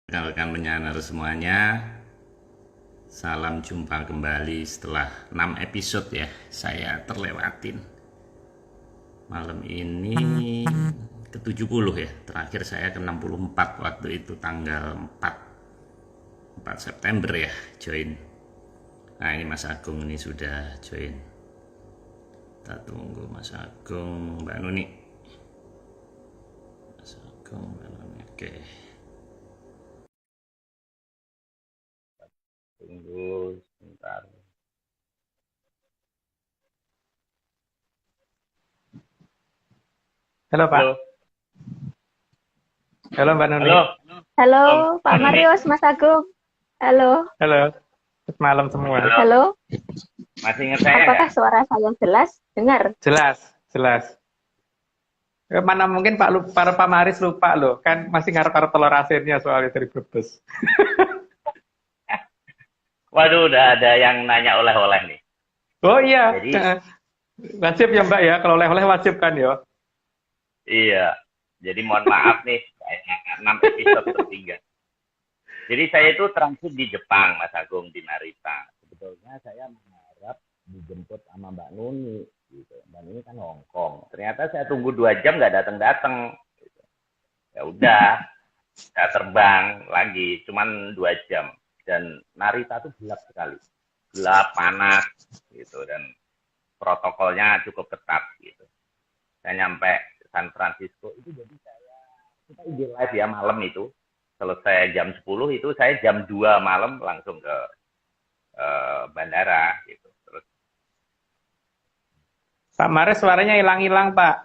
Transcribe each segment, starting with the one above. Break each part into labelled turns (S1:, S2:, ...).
S1: Rekan-rekan penyanyi semuanya, salam jumpa kembali setelah 6 episode ya. Saya terlewatin. Malam ini ke-70 ya. Terakhir saya ke-64 waktu itu tanggal 4 September ya join. Nah, ini Mas Agung ini sudah join. Kita tunggu Mas Agung, Mbak Nuni. Mas Agung, Mbak Nuni. Oke. Tunggu sebentar.
S2: Halo Pak.
S1: Halo.
S2: Halo Mbak Nuni.
S1: Halo.
S3: Halo Pak Marius, Mas Agung. Halo.
S2: Halo. Selamat malam semua.
S3: Halo.
S1: Masih ingat saya
S3: Apakah
S1: nggak?
S3: suara saya jelas? Dengar.
S2: Jelas. Mana mungkin Pak Maris lupa loh, kan masih ngarep-ngarep telur asinnya soalnya dari Brebes.
S1: Waduh, udah ada yang nanya oleh-oleh nih.
S2: Oh iya.
S1: Jadi,
S2: Wajib ya Mbak ya, kalau oleh-oleh wajib kan ya.
S1: iya. Jadi mohon maaf nih, kayaknya 6 episode tertinggal. Jadi saya itu transit di Jepang, Mas Agung, di Narita. Sebetulnya saya mengharap dijemput sama Mbak Nuni. Gitu. Mbak Nuni kan Hongkong. Ternyata saya tunggu 2 jam nggak datang-datang. Gitu. Ya udah, saya terbang lagi, cuman 2 jam. Dan Narita tuh gelap sekali. Gelap, panas, gitu. Dan protokolnya cukup ketat, gitu. Saya nyampe San Francisco, itu jadi kita IG live ya malam itu. Selesai jam 10 itu saya jam 2 malam langsung ke bandara gitu. Terus
S2: Pak Maris suaranya hilang-hilang Pak.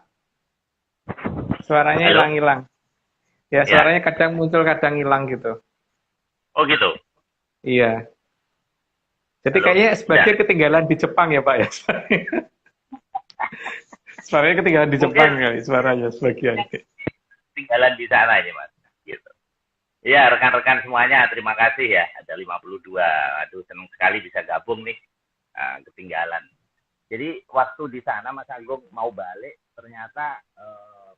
S2: Suaranya
S1: halo?
S2: hilang-hilang. Ya
S1: Ya.
S2: suaranya kadang muncul kadang hilang gitu.
S1: Oh gitu.
S2: Iya. Jadi
S1: Halo.
S2: kayaknya sebagian
S1: Ya.
S2: ketinggalan di Jepang ya Pak ya. Suaranya ketinggalan di
S1: Mungkin
S2: Jepang kali suaranya sebagian.
S1: tinggalan di sana ini Mas. Gitu. Iya, rekan-rekan semuanya terima kasih ya. Ada 52. Aduh, senang sekali bisa gabung nih. Ketinggalan. Jadi waktu di sana Mas Agung mau balik ternyata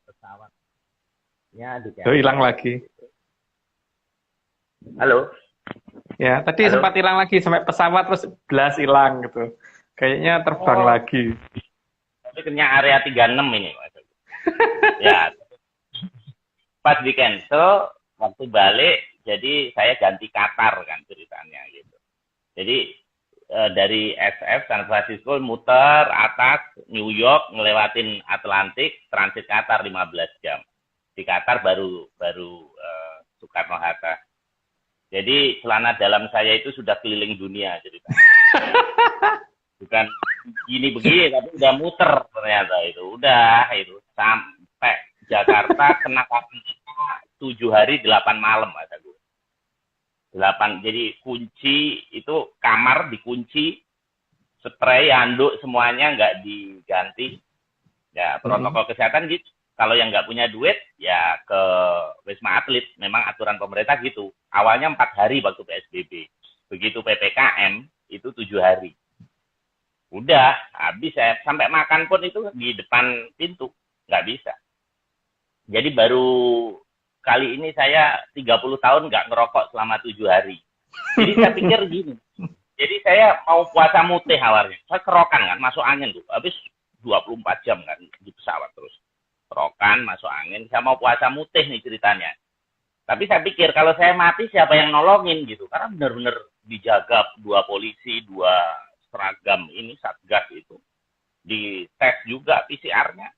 S1: pesawatnya di
S2: Oh, hilang lagi.
S1: Halo.
S2: Ya, tadi
S1: Halo.
S2: sempat hilang lagi sampai pesawat terus belas hilang gitu. Kayaknya terbang lagi.
S1: Tapi kena area 36 ini Mas Agung. Ya, pas di cancel waktu balik jadi saya ganti Qatar kan ceritanya gitu. Jadi dari SF San Francisco muter atas New York ngelewatin Atlantik transit Qatar 15 jam. Di Qatar baru Soekarno Hatta. Jadi celana dalam saya itu sudah keliling dunia ceritanya. Bukan gini begini tapi udah muter ternyata itu. Udah itu sampai Jakarta kena 7 hari 8 malam Mas Agus. 8. Jadi kunci itu kamar dikunci, spray, handuk semuanya nggak diganti. Ya protokol kesehatan gitu. Kalau yang nggak punya duit ya ke Wisma Atlet. Memang aturan pemerintah gitu. Awalnya 4 hari waktu PSBB. Begitu PPKM itu 7 hari. Udah habis saya sampai makan pun itu di depan pintu nggak bisa. Jadi baru kali ini saya 30 tahun nggak ngerokok selama 7 hari. Jadi saya pikir gini. Jadi saya mau puasa mutih awalnya. Saya kerokan kan, masuk angin tuh. Habis 24 jam kan di pesawat terus. Kerokan, masuk angin. Saya mau puasa mutih nih ceritanya. Tapi saya pikir kalau saya mati siapa yang nolongin gitu. Karena benar-benar dijaga 2 polisi, 2 seragam ini, satgas itu. Dites juga PCR-nya.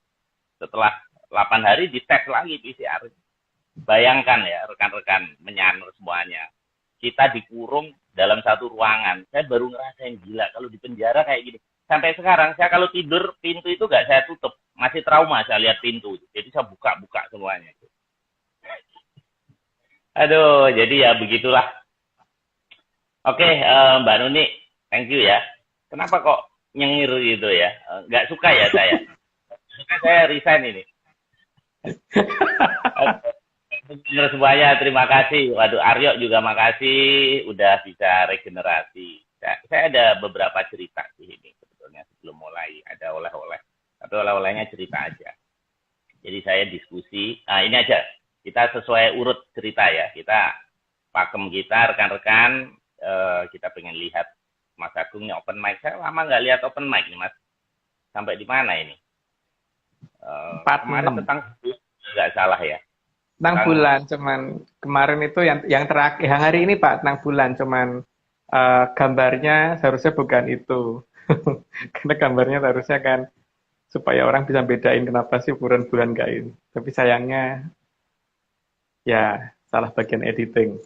S1: Setelah 8 hari dites lagi PCR-nya. Bayangkan ya rekan-rekan menyanur semuanya. Kita dikurung dalam satu ruangan. Saya baru ngerasain gila kalau di penjara kayak gini. Sampai sekarang saya kalau tidur pintu itu nggak saya tutup. Masih trauma saya lihat pintu. Jadi saya buka-buka semuanya. Aduh, jadi ya begitulah. Oke, Mbak Nuni, thank you ya. Kenapa kok nyengir gitu ya? Nggak suka ya saya. Saya resign ini. Benar semuanya, terima kasih. Waduh, Aryo juga makasih udah bisa regenerasi. Saya ada beberapa cerita di sini sebetulnya sebelum mulai. Ada oleh-oleh. Tapi oleh-olehnya cerita aja. Jadi saya diskusi. Nah, ini aja. Kita sesuai urut cerita ya. Kita pakem kita, rekan-rekan, kita pengen lihat Mas Agungnya open mic. Saya lama nggak lihat open mic nih, Mas. Sampai di mana ini?
S2: 46.
S1: Kemarin tentang nggak salah ya.
S2: Tentang bulan, cuman kemarin itu yang terakhir, yang hari ini Pak, tentang bulan, cuman gambarnya seharusnya bukan itu. Karena gambarnya harusnya kan supaya orang bisa bedain kenapa sih bulan-bulan nggak ini. Tapi sayangnya ya salah bagian editing.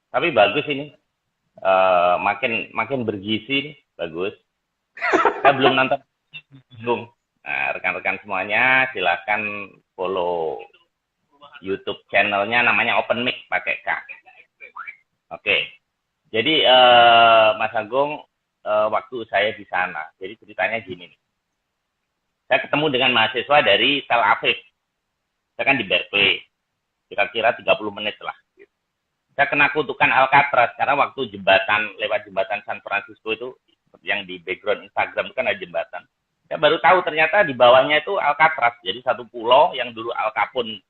S1: Tapi bagus ini. Makin bergizi nih, bagus. Saya belum nonton. Nah, rekan-rekan semuanya silakan follow YouTube channelnya, namanya Open Mic pakai K. Oke. Jadi Mas Agung, waktu saya di sana, jadi ceritanya gini nih. Saya ketemu dengan mahasiswa dari Tel Aviv. Saya kan di Berkeley. Kira-kira 30 menit lah. Saya kena kutukan Alcatraz karena waktu lewat jembatan San Francisco itu yang di background Instagram itu kan ada jembatan. Saya baru tahu ternyata di bawahnya itu Alcatraz. Jadi satu pulau yang dulu Al Capone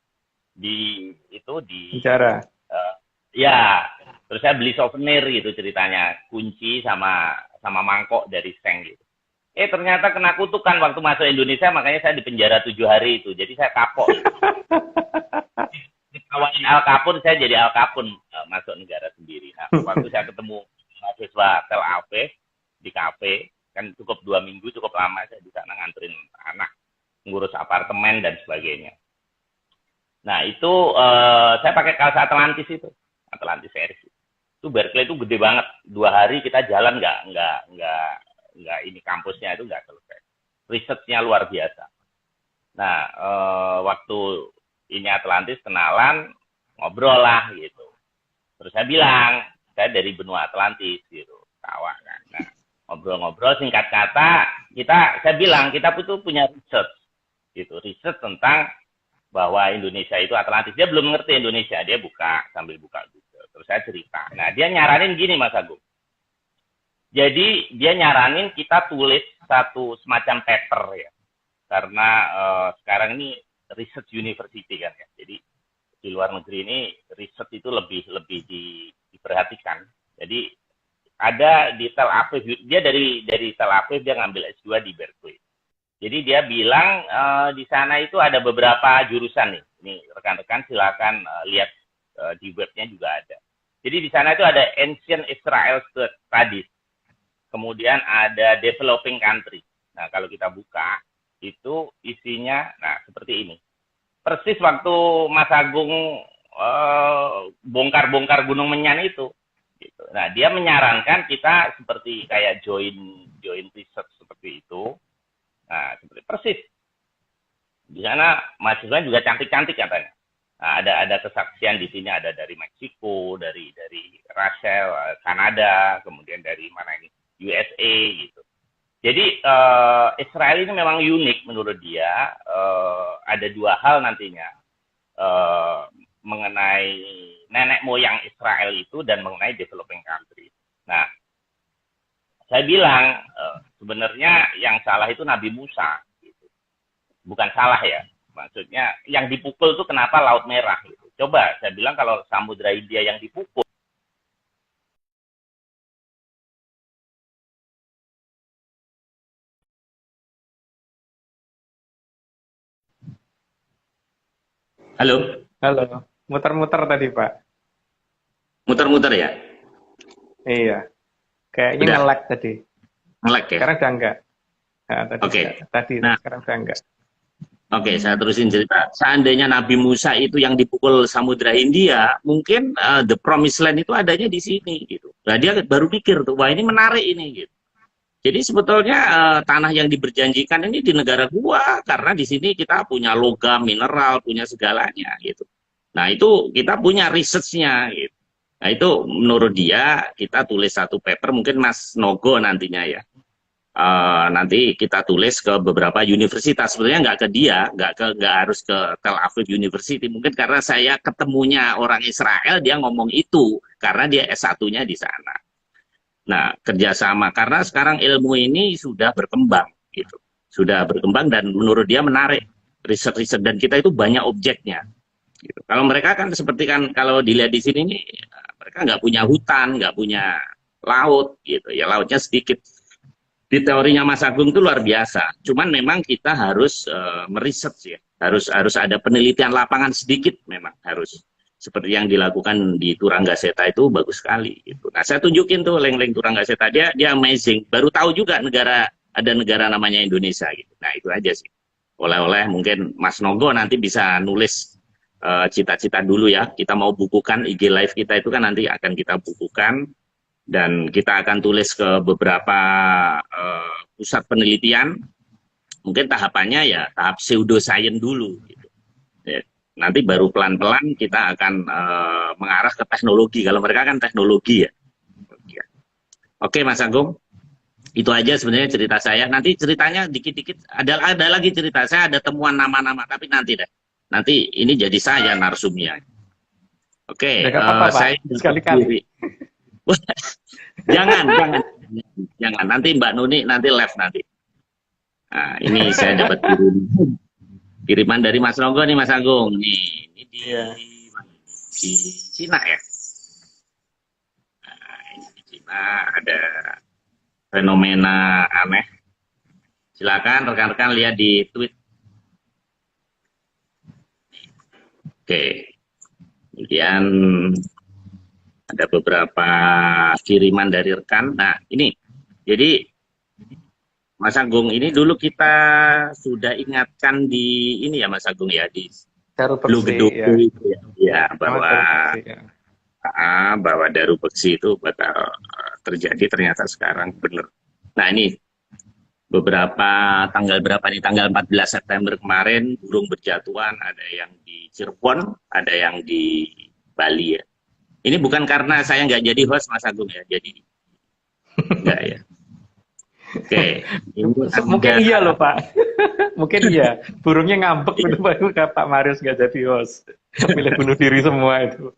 S1: di
S2: penjara.
S1: Ya, terus saya beli souvenir gitu ceritanya, kunci sama mangkok dari seng gitu. Ternyata kena kutukan waktu masuk Indonesia, makanya saya di penjara 7 hari itu. Jadi saya kapok. Ditawarin Al Capone, saya jadi Al Capone, masuk negara sendiri. Nah, waktu saya ketemu mahasiswa Tel Aviv di kafe, kan cukup 2 minggu, cukup lama saya di sana nganterin anak, ngurus apartemen dan sebagainya. Nah, itu saya pakai kaos Atlantis itu, Atlantis series. Itu Berkeley itu gede banget. 2 hari kita jalan nggak ini kampusnya itu nggak selesai. Risetnya luar biasa. Nah, waktu ini Atlantis kenalan, ngobrol lah gitu. Terus saya bilang, saya dari benua Atlantis gitu, tawa kan. Nah, ngobrol-ngobrol singkat kata, saya bilang kita tuh punya riset tentang bahwa Indonesia itu Atlantis. Dia belum ngerti Indonesia, dia sambil buka Google. Terus saya cerita. Nah, dia nyaranin gini Mas Agung. Jadi dia nyaranin kita tulis satu semacam paper ya. Karena sekarang ini research university kan ya. Jadi di luar negeri ini riset itu lebih diperhatikan. Jadi ada di Tel Aviv, dia dari Tel Aviv dia ngambil S2 di Berkeley. Jadi dia bilang di sana itu ada beberapa jurusan nih. Ini rekan-rekan silakan lihat di webnya juga ada. Jadi di sana itu ada Ancient Israel Studies. Kemudian ada Developing Country. Nah, kalau kita buka itu isinya seperti ini. Persis waktu Mas Agung bongkar-bongkar Gunung Menyan itu. Gitu. Nah, dia menyarankan kita seperti kayak join research seperti itu. Nah, seperti persis. Di sana mahasiswa juga cantik-cantik katanya. Nah, ada kesaksian di sini, ada dari Meksiko, dari Rusia, Kanada, kemudian dari mana ini USA gitu. Jadi Israel ini memang unik menurut dia. Ada 2 hal nantinya mengenai nenek moyang Israel itu dan mengenai developing country. Nah, saya bilang sebenarnya yang salah itu Nabi Musa, gitu. Bukan salah ya, maksudnya yang dipukul itu kenapa Laut Merah? Gitu. Coba saya bilang kalau Samudra India yang dipukul. Halo,
S2: Muter-muter tadi Pak.
S1: Muter-muter ya?
S2: Iya, kayaknya nge-lag tadi.
S1: Nge-lag ya?
S2: Sekarang udah enggak. Nah, tadi sekarang udah enggak.
S1: Oke, saya terusin cerita. Seandainya Nabi Musa itu yang dipukul Samudra India, mungkin the Promised Land itu adanya di sini gitu. Nah, dia baru pikir tuh, wah ini menarik ini gitu. Jadi sebetulnya tanah yang diberjanjikan ini di negara gua karena di sini kita punya logam, mineral, punya segalanya gitu. Nah, itu kita punya research-nya gitu. Nah, itu menurut dia kita tulis satu paper, mungkin Mas Nogo nantinya ya. Nanti kita tulis ke beberapa universitas, sebetulnya nggak ke dia, nggak harus ke Tel Aviv University, mungkin karena saya ketemunya orang Israel, dia ngomong itu karena dia S1-nya di sana. Nah, kerjasama karena sekarang ilmu ini sudah berkembang, gitu, sudah berkembang dan menurut dia menarik riset-riset dan kita itu banyak objeknya.
S4: Gitu. Kalau mereka kan seperti kan kalau dilihat di sini nih, mereka nggak punya hutan, nggak punya laut, gitu ya lautnya sedikit. Di teorinya Mas Agung itu luar biasa. Cuman memang kita harus meriset ya, harus ada penelitian lapangan sedikit memang harus. Seperti yang dilakukan di Turanggaseta itu bagus sekali. Gitu. Nah saya tunjukin tuh leng-leng Turanggaseta dia amazing. Baru tahu juga ada negara namanya Indonesia gitu. Nah itu aja sih. Oleh-oleh mungkin Mas Nogo nanti bisa nulis cita-cita dulu ya. Kita mau bukukan IG live kita itu kan nanti akan kita bukukan dan kita akan tulis ke beberapa pusat penelitian. Mungkin tahapannya ya tahap pseudoscience dulu. Gitu. Ya, nanti baru pelan-pelan kita akan mengarah ke teknologi. Kalau mereka kan teknologi ya. Oke Mas Agung. Itu aja sebenarnya cerita saya. Nanti ceritanya dikit-dikit ada lagi cerita. Saya ada temuan nama-nama tapi nanti deh. Nanti ini jadi saya narsumnya. Oke,
S2: apa-apa,
S4: saya
S2: sekali-kali.
S4: jangan. Nanti Mbak Nuni nanti live nanti. Nah, ini saya dapat kiriman dari Mas Nogo nih Mas Agung. Nih, ini di Cina ya. Nah, ini di Cina ada fenomena aneh. Silakan rekan-rekan lihat di tweet. Oke. Kemudian ada beberapa kiriman dari rekan. Nah, ini. Jadi Mas Agung ini dulu kita sudah ingatkan di ini ya Mas Agung ya di Blue Gedung ya bahwa bahwa daru beksi itu bakal terjadi ternyata sekarang benar. Nah ini beberapa tanggal berapa nih, tanggal 14 September kemarin burung berjatuhan, ada yang di Cirebon, ada yang di Bali ya. Ini bukan karena saya nggak jadi host Mas Agung ya, jadi enggak ya. Oke,
S2: mungkin iya loh Pak, mungkin iya. Burungnya ngambek gitu Pak Marius nggak jadi host, pilih bunuh diri semua itu.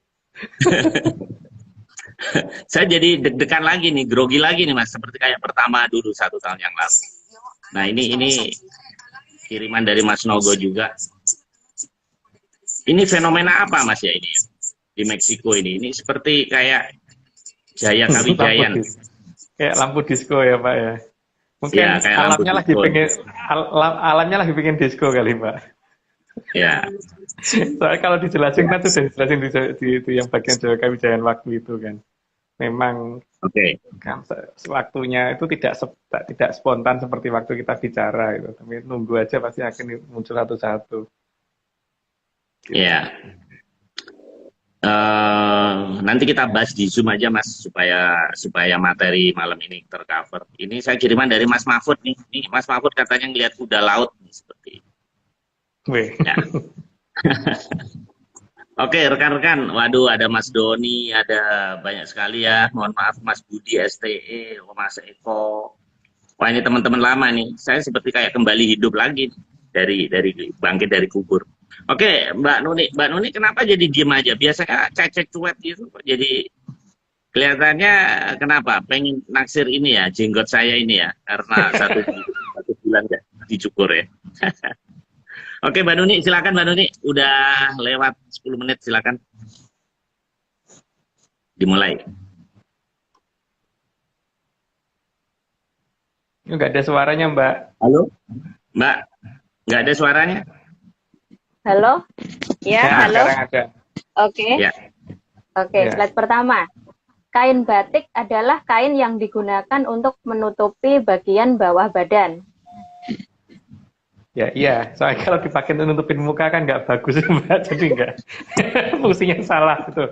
S4: Saya jadi deg-degan lagi nih, grogi lagi nih Mas, seperti kayak pertama dulu 1 tahun yang lalu. Nah ini kiriman dari Mas Nogo juga. Ini fenomena apa Mas ya ini di Meksiko ini? Ini seperti kayak Jaya Kawijayan.
S2: Kayak lampu disco ya Pak ya. Mungkin ya, alamnya lagi pengen disco kali Pak.
S4: Ya.
S2: Soalnya kalau dijelasin kan tuh dijelasin di yang bagian Jawa Kawijayan waktu itu kan. Memang kan waktunya itu tidak spontan seperti waktu kita bicara gitu. Tapi nunggu aja pasti akan muncul satu-satu.
S4: Iya. Nanti kita bahas di Zoom aja Mas supaya materi malam ini tercover. Ini saya kiriman dari Mas Mahfud nih. Nih Mas Mahfud katanya ngelihat kuda laut nih seperti ini. Ya. Oke rekan-rekan, waduh ada Mas Doni, ada banyak sekali ya. Mohon maaf Mas Budi STE, Mas Eko. Wah ini teman-teman lama nih. Saya seperti kayak kembali hidup lagi dari bangkit dari kubur. Oke, Mbak Nuni kenapa jadi diem aja? Biasanya cecek cuek gitu, jadi kelihatannya kenapa? Pengen naksir ini ya, jenggot saya ini ya, karena satu bulan nggak dicukur ya. Oke, Mbak Nuni, silakan Mbak Nuni, udah lewat 10 menit, silakan. Dimulai.
S2: Nggak ada suaranya, Mbak.
S4: Halo, Mbak, nggak ada suaranya?
S3: Halo? Ya, halo? Oke.
S4: Ya.
S3: Oke, slide pertama. Kain batik adalah kain yang digunakan untuk menutupi bagian bawah badan.
S2: Ya, iya. Soalnya kalau dipakai untuk nutupin muka kan nggak bagus, Mbak. Jadi nggak. Fungsinya salah itu.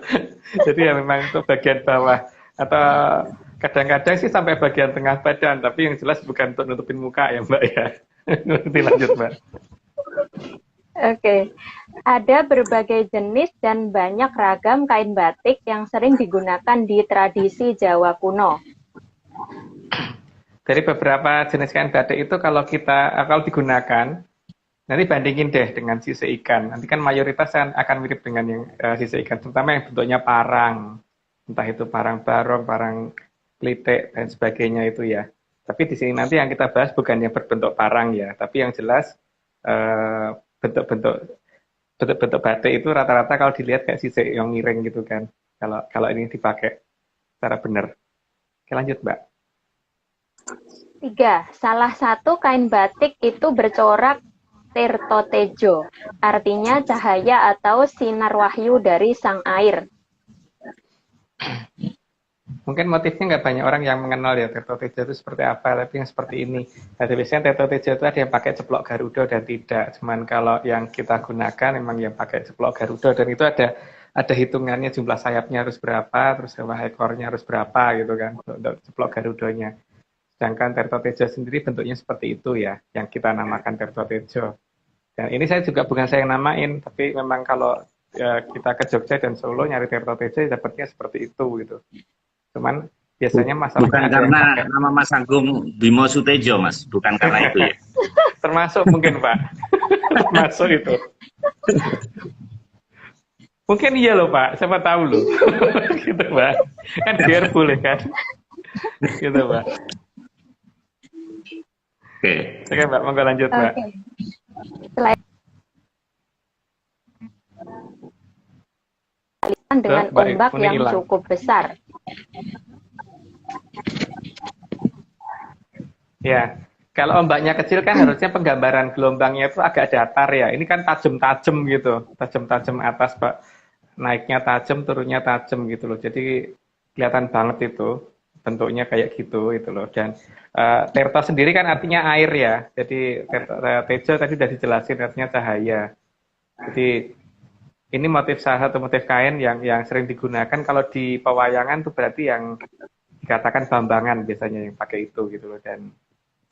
S2: Jadi ya memang untuk bagian bawah. Atau kadang-kadang sih sampai bagian tengah badan. Tapi yang jelas bukan untuk nutupin muka ya, Mbak ya. Nanti lanjut, Mbak.
S3: Oke, ada berbagai jenis dan banyak ragam kain batik yang sering digunakan di tradisi Jawa kuno.
S2: Dari beberapa jenis kain batik itu kalau digunakan, nanti bandingin deh dengan sisik ikan. Nanti kan mayoritas akan mirip dengan yang sisik ikan, terutama yang bentuknya parang, entah itu parang barong, parang klitik dan sebagainya itu ya. Tapi di sini nanti yang kita bahas bukan yang berbentuk parang ya, tapi yang jelas bentuk-bentuk bentuk batik itu rata-rata kalau dilihat kayak sisik yang miring gitu kan. Kalau ini dipakai secara benar. Oke, lanjut, Mbak.
S3: 3. Salah satu kain batik itu bercorak Tirto Tejo, artinya cahaya atau sinar wahyu dari sang air.
S2: Mungkin motifnya nggak banyak orang yang mengenal ya Tirto Tejo itu seperti apa, tapi yang seperti ini. Jadi biasanya Tirto Tejo itu ada yang pakai ceplok Garuda dan tidak. Cuman kalau yang kita gunakan memang yang pakai ceplok Garuda, dan itu ada hitungannya, jumlah sayapnya harus berapa, terus jumlah ekornya harus berapa gitu kan untuk ceplok Garudanya. Sedangkan Tirto Tejo sendiri bentuknya seperti itu ya, yang kita namakan Tirto Tejo. Dan ini saya juga bukan saya yang namain, tapi memang kalau kita ke Jogja dan Solo nyari Tirto Tejo dapatnya seperti itu gitu. Cuman biasanya masalahnya
S4: bukan karena nama Mas Agung Bimo Sutejo, Mas, bukan karena itu ya.
S2: Termasuk mungkin, Pak. Termasuk itu. Mungkin iya loh, Pak. Siapa tahu loh. Gitu, Pak. Kan biar boleh kan. Gitu, Pak. Oke, Mbak, monggo lanjut, Mbak.
S3: Selain dengan ombak yang cukup besar.
S2: Ya, kalau ombaknya kecil kan harusnya penggambaran gelombangnya itu agak datar ya. Ini kan tajam-tajam gitu, tajam-tajam atas, Pak. Naiknya tajam, turunnya tajam gitu loh. Jadi kelihatan banget itu bentuknya kayak gitu loh. Dan Tirto sendiri kan artinya air ya. Jadi Tejo tadi udah dijelasin artinya cahaya. Jadi ini motif salah satu motif kain yang sering digunakan kalau di pewayangan tuh berarti yang dikatakan Bambangan biasanya yang pakai itu gitu loh. Dan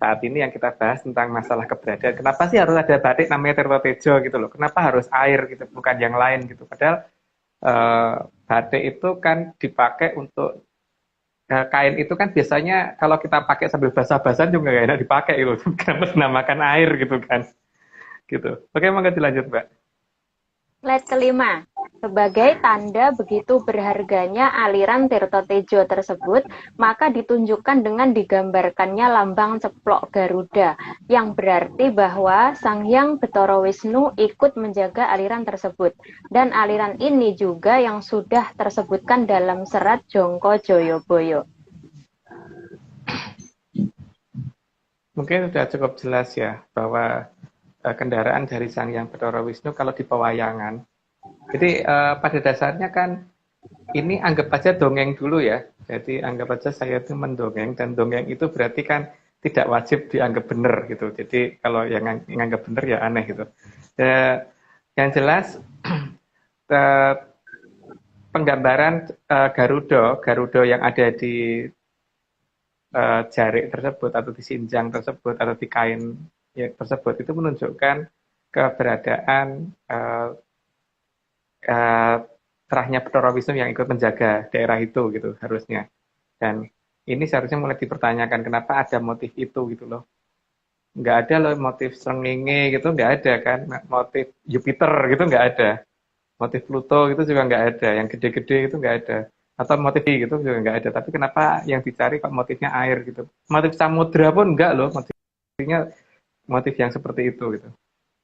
S2: saat ini yang kita bahas tentang masalah keberadaan. Kenapa sih harus ada batik namanya Tirto Tejo gitu loh? Kenapa harus air gitu, bukan yang lain gitu? Padahal batik itu kan dipakai untuk kain itu kan biasanya kalau kita pakai sambil basah-basahan juga nggak enak dipakai gitu. Kenapa dinamakan air gitu kan? Gitu. Oke, monggo dilanjut, Mbak.
S3: Slide kelima, sebagai tanda begitu berharganya aliran Tirto Tejo tersebut, maka ditunjukkan dengan digambarkannya lambang ceplok Garuda, yang berarti bahwa Sang Hyang Bathara Wisnu ikut menjaga aliran tersebut. Dan aliran ini juga yang sudah tersebutkan dalam serat Jongko Joyoboyo.
S2: Mungkin sudah cukup jelas ya, bahwa kendaraan dari Sang Hyang Bathara Wisnu kalau di pewayangan. Jadi pada dasarnya kan ini anggap aja dongeng dulu ya. Jadi anggap aja saya itu mendongeng, dan dongeng itu berarti kan tidak wajib dianggap benar gitu. Jadi kalau yang anggap benar ya aneh gitu. Yang jelas penggambaran Garuda yang ada di jarik tersebut atau di sinjang tersebut atau di kain tersebut itu menunjukkan keberadaan terahnya Bathara Wisnu yang ikut menjaga daerah itu gitu harusnya. Dan ini seharusnya mulai dipertanyakan kenapa ada motif itu gitu loh. Nggak ada loh motif srengenge gitu, nggak ada kan. Motif Jupiter gitu nggak ada. Motif Pluto itu juga nggak ada. Yang gede-gede itu nggak ada. Atau motif gitu juga nggak ada. Tapi kenapa yang dicari kok motifnya air gitu. Motif samudra pun nggak loh. Motifnya motif yang seperti itu gitu.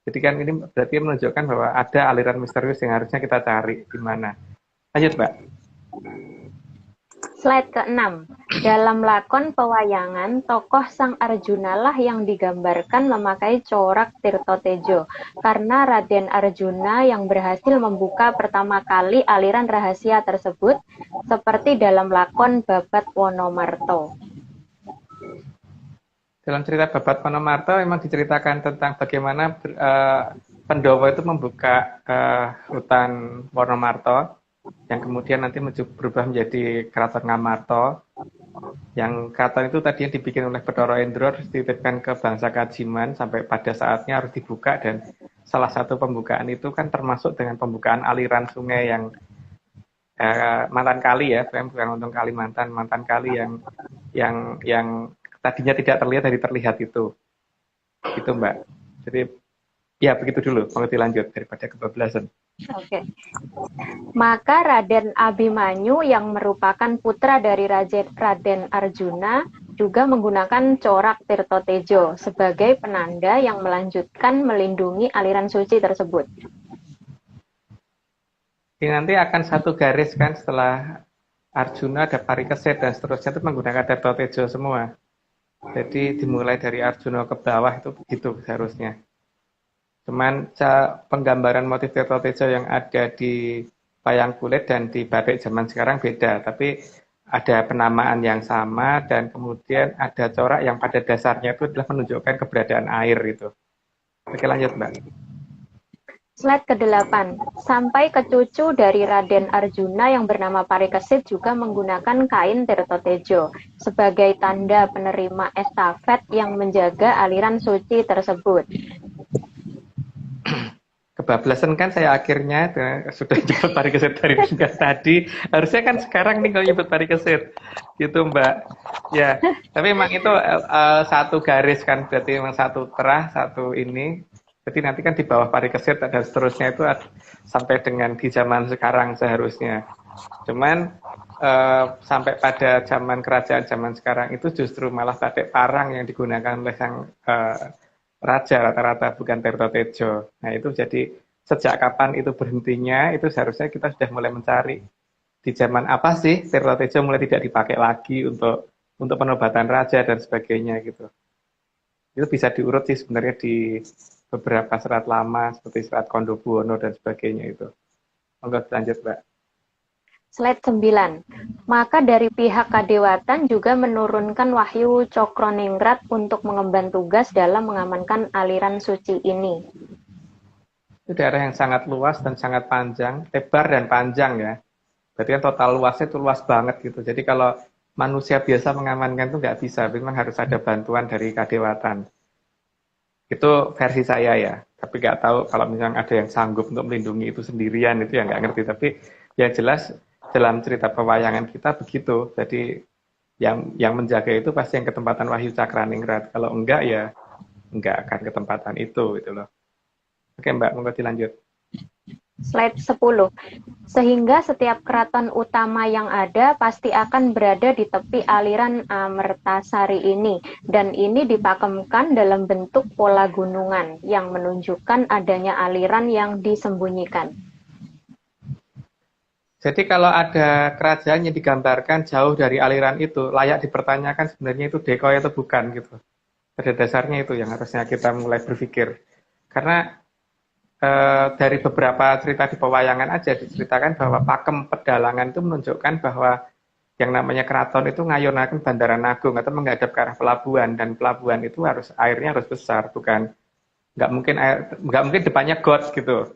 S2: Jadi kan ini berarti menunjukkan bahwa ada aliran misterius yang harusnya kita cari di mana. Lanjut, Mbak.
S3: Slide ke-6. Dalam lakon pewayangan, tokoh Sang Arjuna lah yang digambarkan memakai corak Tirto Tejo, karena Raden Arjuna yang berhasil membuka pertama kali aliran rahasia tersebut, seperti dalam lakon Babat Wonomarto.
S2: Dalam cerita Babat Wonomarto memang diceritakan tentang bagaimana Pandhawa itu membuka hutan Wonomarto, yang kemudian nanti berubah menjadi Keraton Ngamarta. Yang keraton itu tadinya dibikin oleh Bathara Indra, terus dititipkan ke bangsa Kajiman sampai pada saatnya harus dibuka, dan salah satu pembukaan itu kan termasuk dengan pembukaan aliran sungai yang mantan kali ya, bukan untuk Kalimantan, mantan kali yang tadinya tidak terlihat jadi terlihat itu Mbak. Jadi ya begitu dulu, mau dilanjut daripada kebablasan.
S3: Oke. Maka Raden Abimanyu yang merupakan putra dari Raden Arjuna juga menggunakan corak Tirto Tejo sebagai penanda yang melanjutkan melindungi aliran suci tersebut.
S2: Ini nanti akan satu garis kan setelah Arjuna ada Parikesit dan seterusnya itu menggunakan Tirtotejo semua. Jadi dimulai dari Arjuna ke bawah itu begitu seharusnya. Cuman penggambaran motif Tirtotejo yang ada di wayang kulit dan di batik zaman sekarang beda, tapi ada penamaan yang sama dan kemudian ada corak yang pada dasarnya itu adalah menunjukkan keberadaan air itu. Oke, lanjut Mbak.
S3: Slide ke-8. Sampai ke cucu dari Raden Arjuna yang bernama Parikesit juga menggunakan kain Tirtotejo sebagai tanda penerima estafet yang menjaga aliran suci tersebut.
S2: Kebablasan kan saya akhirnya sudah nyebut Parikesit dari tugas tadi. Harusnya kan sekarang nih kalau nyebut Parikesit. Gitu Mbak. Ya, tapi memang itu satu garis kan, berarti memang satu terah, satu ini. Jadi nanti kan di bawah Parikesit dan seterusnya itu sampai dengan di zaman sekarang seharusnya. Cuman sampai pada zaman kerajaan zaman sekarang itu justru malah batik parang yang digunakan oleh sang raja rata-rata, bukan Tirtotejo. Nah itu jadi sejak kapan itu berhentinya, itu seharusnya kita sudah mulai mencari di zaman apa sih Tirtotejo mulai tidak dipakai lagi untuk penobatan raja dan sebagainya gitu. Itu bisa diurut sih sebenarnya di beberapa serat lama seperti serat Kondobuwono dan sebagainya itu. Monggo lanjut, Mbak.
S3: Slide 9. Maka dari pihak Kadewatan juga menurunkan Wahyu Cokroningrat untuk mengemban tugas dalam mengamankan aliran suci ini.
S2: Itu daerah yang sangat luas dan sangat panjang, lebar dan panjang ya. Berarti kan total luasnya itu luas banget gitu. Jadi kalau manusia biasa mengamankan itu nggak bisa, memang harus ada bantuan dari Kadewatan. Itu versi saya ya, tapi nggak tahu kalau misalnya ada yang sanggup untuk melindungi itu sendirian, itu ya nggak ngerti. Tapi yang jelas dalam cerita pewayangan kita begitu. Jadi yang menjaga itu pasti yang ketempatan Wahyu Cakraningrat. Kalau enggak ya enggak akan ketempatan itu gitu loh. Oke Mbak, monggo dilanjut.
S3: Slide 10. Sehingga setiap keraton utama yang ada pasti akan berada di tepi aliran Amertasari ini, dan ini dipakemkan dalam bentuk pola gunungan yang menunjukkan adanya aliran yang disembunyikan.
S2: Jadi kalau ada kerajaan yang digambarkan jauh dari aliran itu, layak dipertanyakan sebenarnya itu dekoy atau bukan gitu. Pada dasarnya itu yang harusnya kita mulai berpikir. Karena dari beberapa cerita di pewayangan aja diceritakan bahwa pakem pedalangan itu menunjukkan bahwa yang namanya keraton itu ngayunaken Bandaran Agung atau menghadap ke arah pelabuhan, dan pelabuhan itu airnya harus besar, bukan nggak mungkin depannya got gitu,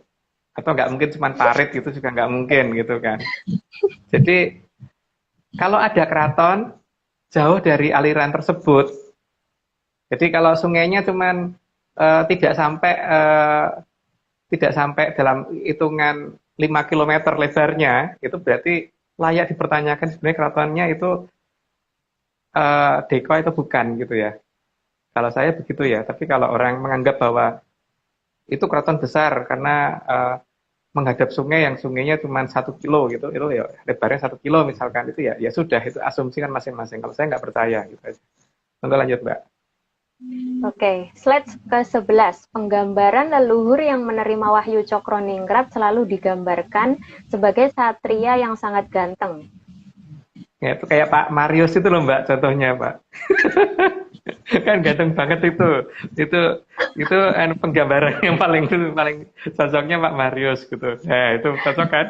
S2: atau nggak mungkin cuma parit gitu juga nggak mungkin gitu kan. Jadi kalau ada keraton jauh dari aliran tersebut, jadi kalau sungainya cuma tidak sampai dalam hitungan 5 km lebarnya, itu berarti layak dipertanyakan sebenarnya keratonnya itu dekoy atau bukan gitu ya. Kalau saya begitu ya, tapi kalau orang menganggap bahwa itu keraton besar karena menghadap sungai yang sungainya cuma 1 kilo gitu, itu ya lebarnya 1 kilo misalkan, itu ya sudah, itu asumsi kan masing-masing. Kalau saya nggak percaya gitu. Monggo lanjut Mbak.
S3: Oke, slide ke-11. Penggambaran leluhur yang menerima Wahyu Cokroningrat selalu digambarkan sebagai satria yang sangat ganteng.
S2: Ya, itu kayak Pak Marius itu loh Mbak, contohnya Pak. Kan ganteng banget itu. Itu penggambaran yang paling cocoknya Pak Marius gitu. Nah, itu cocok kan?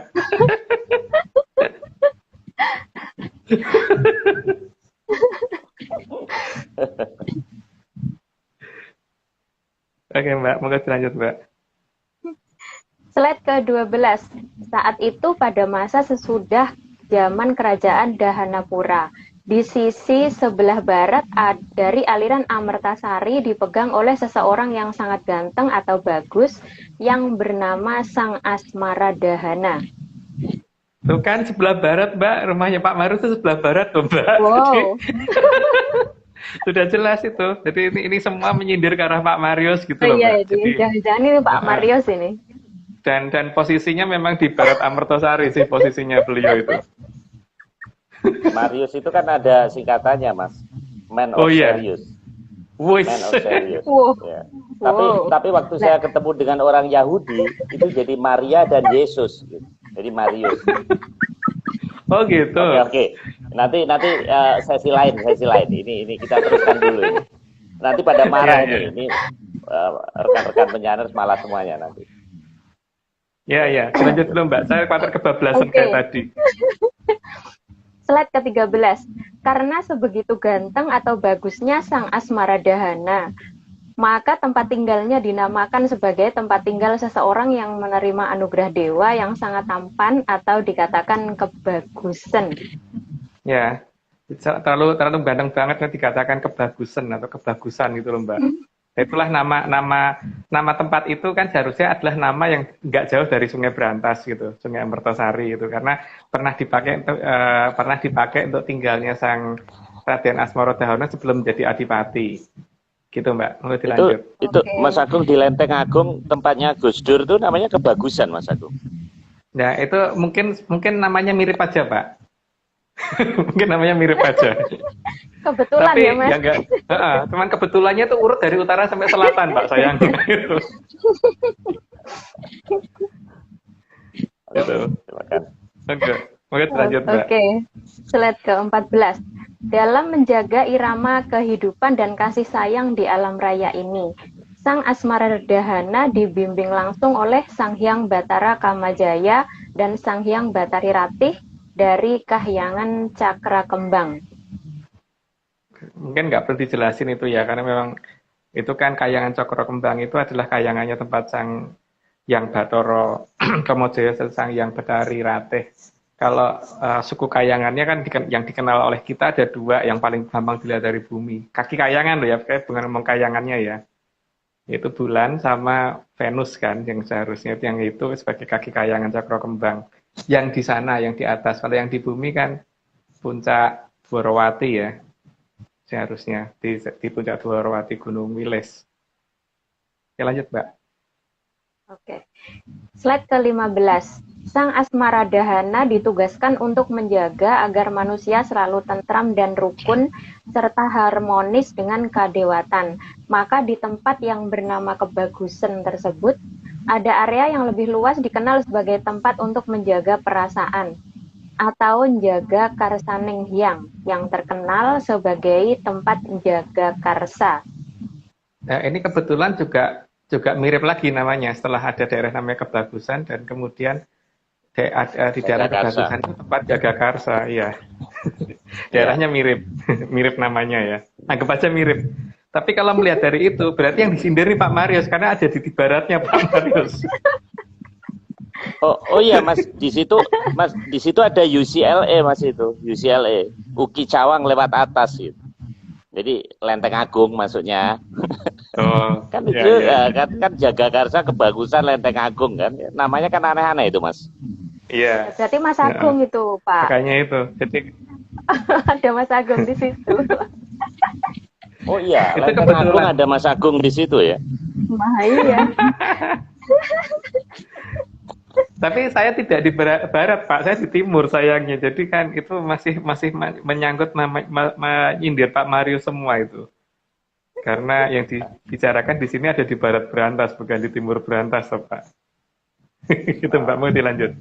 S2: Oke Mbak, monggo dilanjut Mbak.
S3: Slide ke-12. Saat itu pada masa sesudah zaman kerajaan Dahanapura, di sisi sebelah barat dari aliran Amertasari dipegang oleh seseorang yang sangat ganteng atau bagus yang bernama Sang Asmara Dahana.
S2: Tuh kan sebelah barat Mbak, rumahnya Pak Marius itu sebelah barat tuh Mbak.
S3: Wow.
S2: Sudah jelas itu. Jadi ini semua menyindir ke arah Pak Marius gitu loh
S3: Iya,
S2: Mbak. Jadi
S3: jangan-jangan ini Pak Marius ini.
S2: Dan posisinya memang di barat Amertasari sih posisinya beliau itu.
S1: Marius itu kan ada singkatannya Mas, Man of Serious. Man of Serious. Ya. Tapi waktu saya ketemu dengan orang Yahudi itu jadi Maria dan Yesus. Gitu. Jadi Marius.
S2: Oh gitu.
S1: Oke. Nanti sesi lain. Ini kita teruskan dulu ini. Nanti pada marah ini rekan-rekan penyiar malah semuanya nanti.
S2: Ya. Lanjut dulu Mbak. Saya khawatir kebablasan kayak tadi.
S3: Slide ke-13. Karena sebegitu ganteng atau bagusnya sang Asmaradahana, maka tempat tinggalnya dinamakan sebagai tempat tinggal seseorang yang menerima anugerah dewa yang sangat tampan atau dikatakan kebagusan.
S2: Ya, terlalu ganteng banget kan dikatakan kebagusan atau kebagusan gitu loh Mbak. Itulah nama tempat itu kan seharusnya adalah nama yang nggak jauh dari Sungai Berantas gitu, Sungai Amertasari itu, karena pernah dipakai untuk tinggalnya sang Raden Asmaradahana sebelum menjadi adipati. Gitu Mbak, mau dilanjut.
S1: Itu Mas Agung di Lenteng Agung tempatnya Gus Dur itu namanya Kebagusan Mas Agung.
S2: Nah itu mungkin namanya mirip aja Pak. Mungkin namanya mirip aja.
S3: Kebetulan
S2: tapi
S3: ya Mas.
S2: Ya enggak, cuman kebetulannya tuh urut dari utara sampai selatan Pak sayangnya. Gitu.
S1: Silakan.
S2: Oke, lanjut Mbak.
S3: Oke, slide ke-14. Dalam menjaga irama kehidupan dan kasih sayang di alam raya ini, Sang Asmaradahana dibimbing langsung oleh Sang Hyang Batara Kamajaya dan Sang Hyang Batari Ratih dari Kahyangan Cakra Kembang.
S2: Mungkin nggak perlu dijelasin itu ya, karena memang itu kan Kahyangan Cakra Kembang itu adalah kayangannya tempat Sang Hyang Batara Kamajaya dan Sang Hyang Batari Ratih. Kalau suku kayangannya kan yang dikenal oleh kita ada dua yang paling gampang dilihat dari bumi. Kaki kayangan loh ya, bukan ngomong kayangannya ya. Itu bulan sama Venus kan, yang seharusnya yang itu sebagai kaki kayangan Cakra Kembang. Yang di sana, yang di atas. Kalau yang di bumi kan puncak Dwarawati ya. Seharusnya di puncak Dwarawati Gunung Wilis. Ya lanjut Mbak.
S3: Oke. Slide ke-15. Sang Asmaradahana ditugaskan untuk menjaga agar manusia selalu tentram dan rukun serta harmonis dengan kadewatan. Maka di tempat yang bernama Kebagusan tersebut, ada area yang lebih luas dikenal sebagai tempat untuk menjaga perasaan atau menjaga Karsaning Hyang yang terkenal sebagai tempat menjaga karsa.
S2: Nah, ini kebetulan juga mirip lagi namanya setelah ada daerah namanya Kebagusan dan kemudian di daerah Kebagusan itu tempat jaga karsa, ya. Daerahnya mirip namanya ya. Anggap aja mirip. Tapi kalau melihat dari itu, berarti yang disindiri Pak Marius karena ada di baratnya Pak Marius.
S1: Oh iya Mas, di situ ada UCLA Mas itu, UCLA, Uki Cawang lewat atas gitu. Jadi Lenteng Agung maksudnya.
S2: Oh,
S1: kan itu kan jaga karsa Kebagusan Lenteng Agung kan. Namanya kan aneh-aneh itu Mas.
S2: Iya.
S3: Berarti Mas Agung itu, Pak.
S2: Makanya itu. Jadi
S3: ada Mas Agung di situ.
S1: Oh iya, Lenteng Agung ada Mas Agung di situ ya.
S3: Iya.
S2: Tapi saya tidak di barat Pak, saya di timur sayangnya. Jadi kan itu masih menyangkut menyindir Pak Marius semua itu. Karena yang dibicarakan di sini ada di barat Berantas, bukan di timur Berantas, Pak. Itu Mbak, mau dilanjut.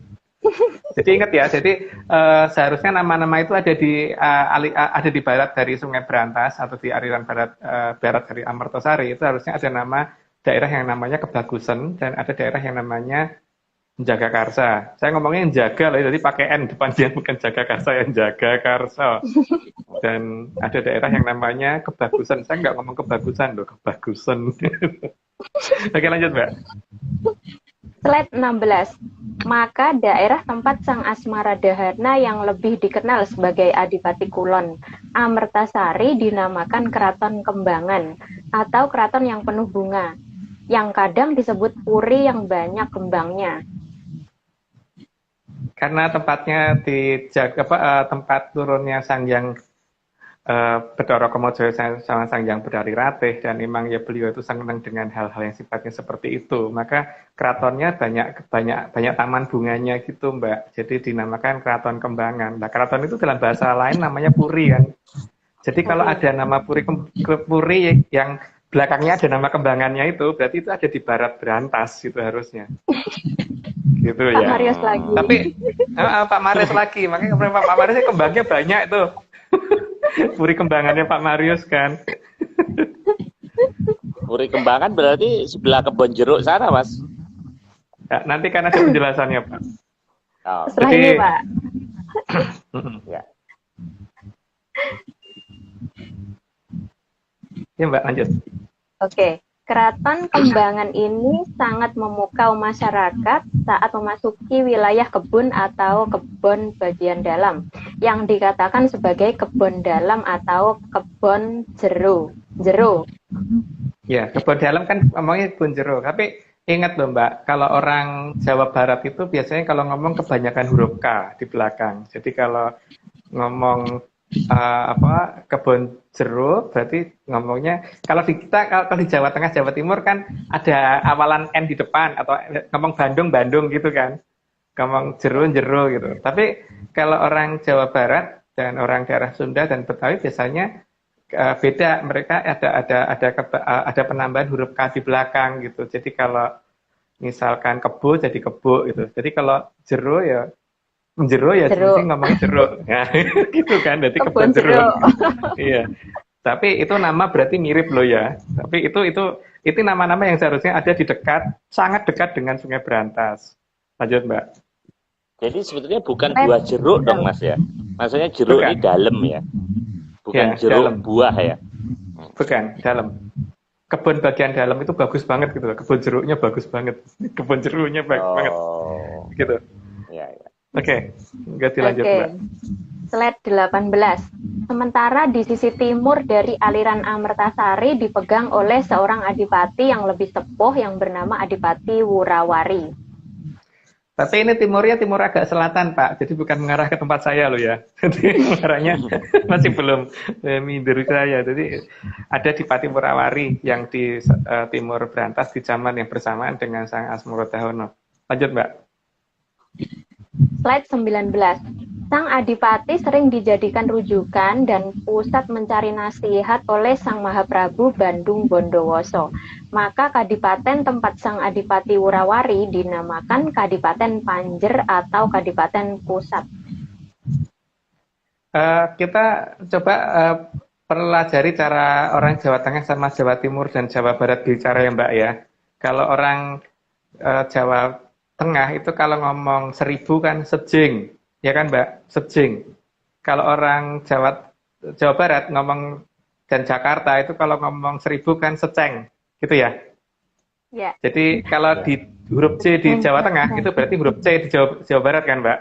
S2: Jadi ingat ya, jadi seharusnya nama-nama itu ada di barat dari Sungai Berantas atau di aliran barat dari Amertasari. Itu harusnya ada nama daerah yang namanya Kebagusan dan ada daerah yang namanya Jaga Karsa. Saya ngomongnya yang jaga lah, jadi pakai N depannya, bukan Jaga Karsa, yang Jaga Karsa. Dan ada daerah yang namanya Kebagusan. Saya nggak ngomong Kebagusan loh, Kebagusan. Oke lanjut Mbak.
S3: Slide 16. Maka daerah tempat Sang Asmaradahana yang lebih dikenal sebagai Adipati Kulon, Amertasari, dinamakan Keraton Kembangan atau Keraton yang penuh bunga, yang kadang disebut puri yang banyak kembangnya.
S2: Karena tempatnya tempat turunnya Sang Hyang Batara Kamajaya sama Sang Hyang Batari Ratih, dan memang ya beliau itu senang dengan hal-hal yang sifatnya seperti itu. Maka keratonnya banyak taman bunganya gitu Mbak. Jadi dinamakan Keraton Kembangan. Nah, keraton itu dalam bahasa lain namanya puri kan. Jadi kalau ada nama puri yang belakangnya ada nama kembangannya itu, berarti itu ada di barat Berantas itu harusnya. gitu
S3: Pak
S2: ya.
S3: Marius lagi.
S2: Tapi Pak Marius lagi, makanya kemarin Pak Marius kembangnya banyak tuh. Puri kembangannya Pak Marius kan.
S4: Puri Kembangan berarti sebelah kebon jeruk sana, Mas.
S2: Ya, nanti kan ada penjelasannya Pak.
S4: Oh,
S3: Setelah
S2: Jadi-
S3: ini, Pak.
S4: ya.
S2: Ya Mbak, lanjut.
S3: Oke. Keraton Kembangan ini sangat memukau masyarakat saat memasuki wilayah kebun atau kebun bagian dalam yang dikatakan sebagai kebun dalam atau kebun jero.
S2: Ya, kebun dalam kan ngomongnya kebun jeruk. Tapi ingat loh Mbak, kalau orang Jawa Barat itu biasanya kalau ngomong kebanyakan huruf K di belakang. Jadi kalau ngomong kebun jeruk, berarti ngomongnya kalau di kita kalau di Jawa Tengah, Jawa Timur kan ada awalan N di depan atau ngomong Bandung gitu kan. Ngomong jeruk gitu. Tapi kalau orang Jawa Barat dan orang daerah Sunda dan Betawi biasanya beda, mereka ada penambahan huruf K di belakang gitu. Jadi kalau misalkan kebo jadi kebo gitu. Jadi kalau jero ya jero ya
S3: Jeruk.
S2: mesti ngomongnya jeruk. Nah, gitu kan, berarti
S3: Kebun
S2: kebun jeruk.
S3: jeruk.
S2: Iya. Tapi itu nama berarti mirip loh ya. Tapi itu nama-nama yang seharusnya ada di sangat dekat dengan Sungai Berantas. Lanjut Mbak.
S4: Jadi sebetulnya bukan buah jeruk dong, Mas ya. Maksudnya jeruk
S2: Bukan.
S4: ini dalam ya. Bukan
S2: Ya,
S4: jeruk
S2: dalam.
S4: buah ya.
S2: Bukan, dalam. Kebun bagian dalam itu bagus banget gitu loh. Kebun jeruknya bagus banget. Kebun jeruknya bagus banget
S4: Oh,
S2: gitu.
S4: ya, ya.
S2: Oke, nggak dilanjut
S3: Oke.
S2: Mbak.
S3: Slide 18. Sementara di sisi timur dari aliran Amertasari dipegang oleh seorang adipati yang lebih sepuh yang bernama Adipati Wurawari.
S2: Tapi ini timurnya timur agak selatan Pak, jadi bukan mengarah ke tempat saya loh ya. Jadi mengarahnya masih belum minder saya. Jadi ada Adipati Wurawari yang di timur Berantas di zaman yang bersamaan dengan Sang Asmorodahono. Lanjut Mbak.
S3: Slide 19. Sang Adipati sering dijadikan rujukan dan pusat mencari nasihat oleh Sang Mahaprabu Bandung Bondowoso. Maka Kadipaten tempat Sang Adipati Wurawari dinamakan Kadipaten Panjer atau Kadipaten Pusat.
S2: Kita coba pelajari cara orang Jawa Tengah sama Jawa Timur dan Jawa Barat bicara ya Mbak ya. Kalau orang Jawa Tengah itu kalau ngomong 1000 kan sejing, ya kan Mbak, sejing. Kalau orang Jawa Barat ngomong dan Jakarta itu kalau ngomong 1000 kan seceng, gitu ya.
S3: Ya.
S2: Jadi kalau di huruf C di Jawa Tengah itu berarti huruf C di Jawa Barat kan Mbak.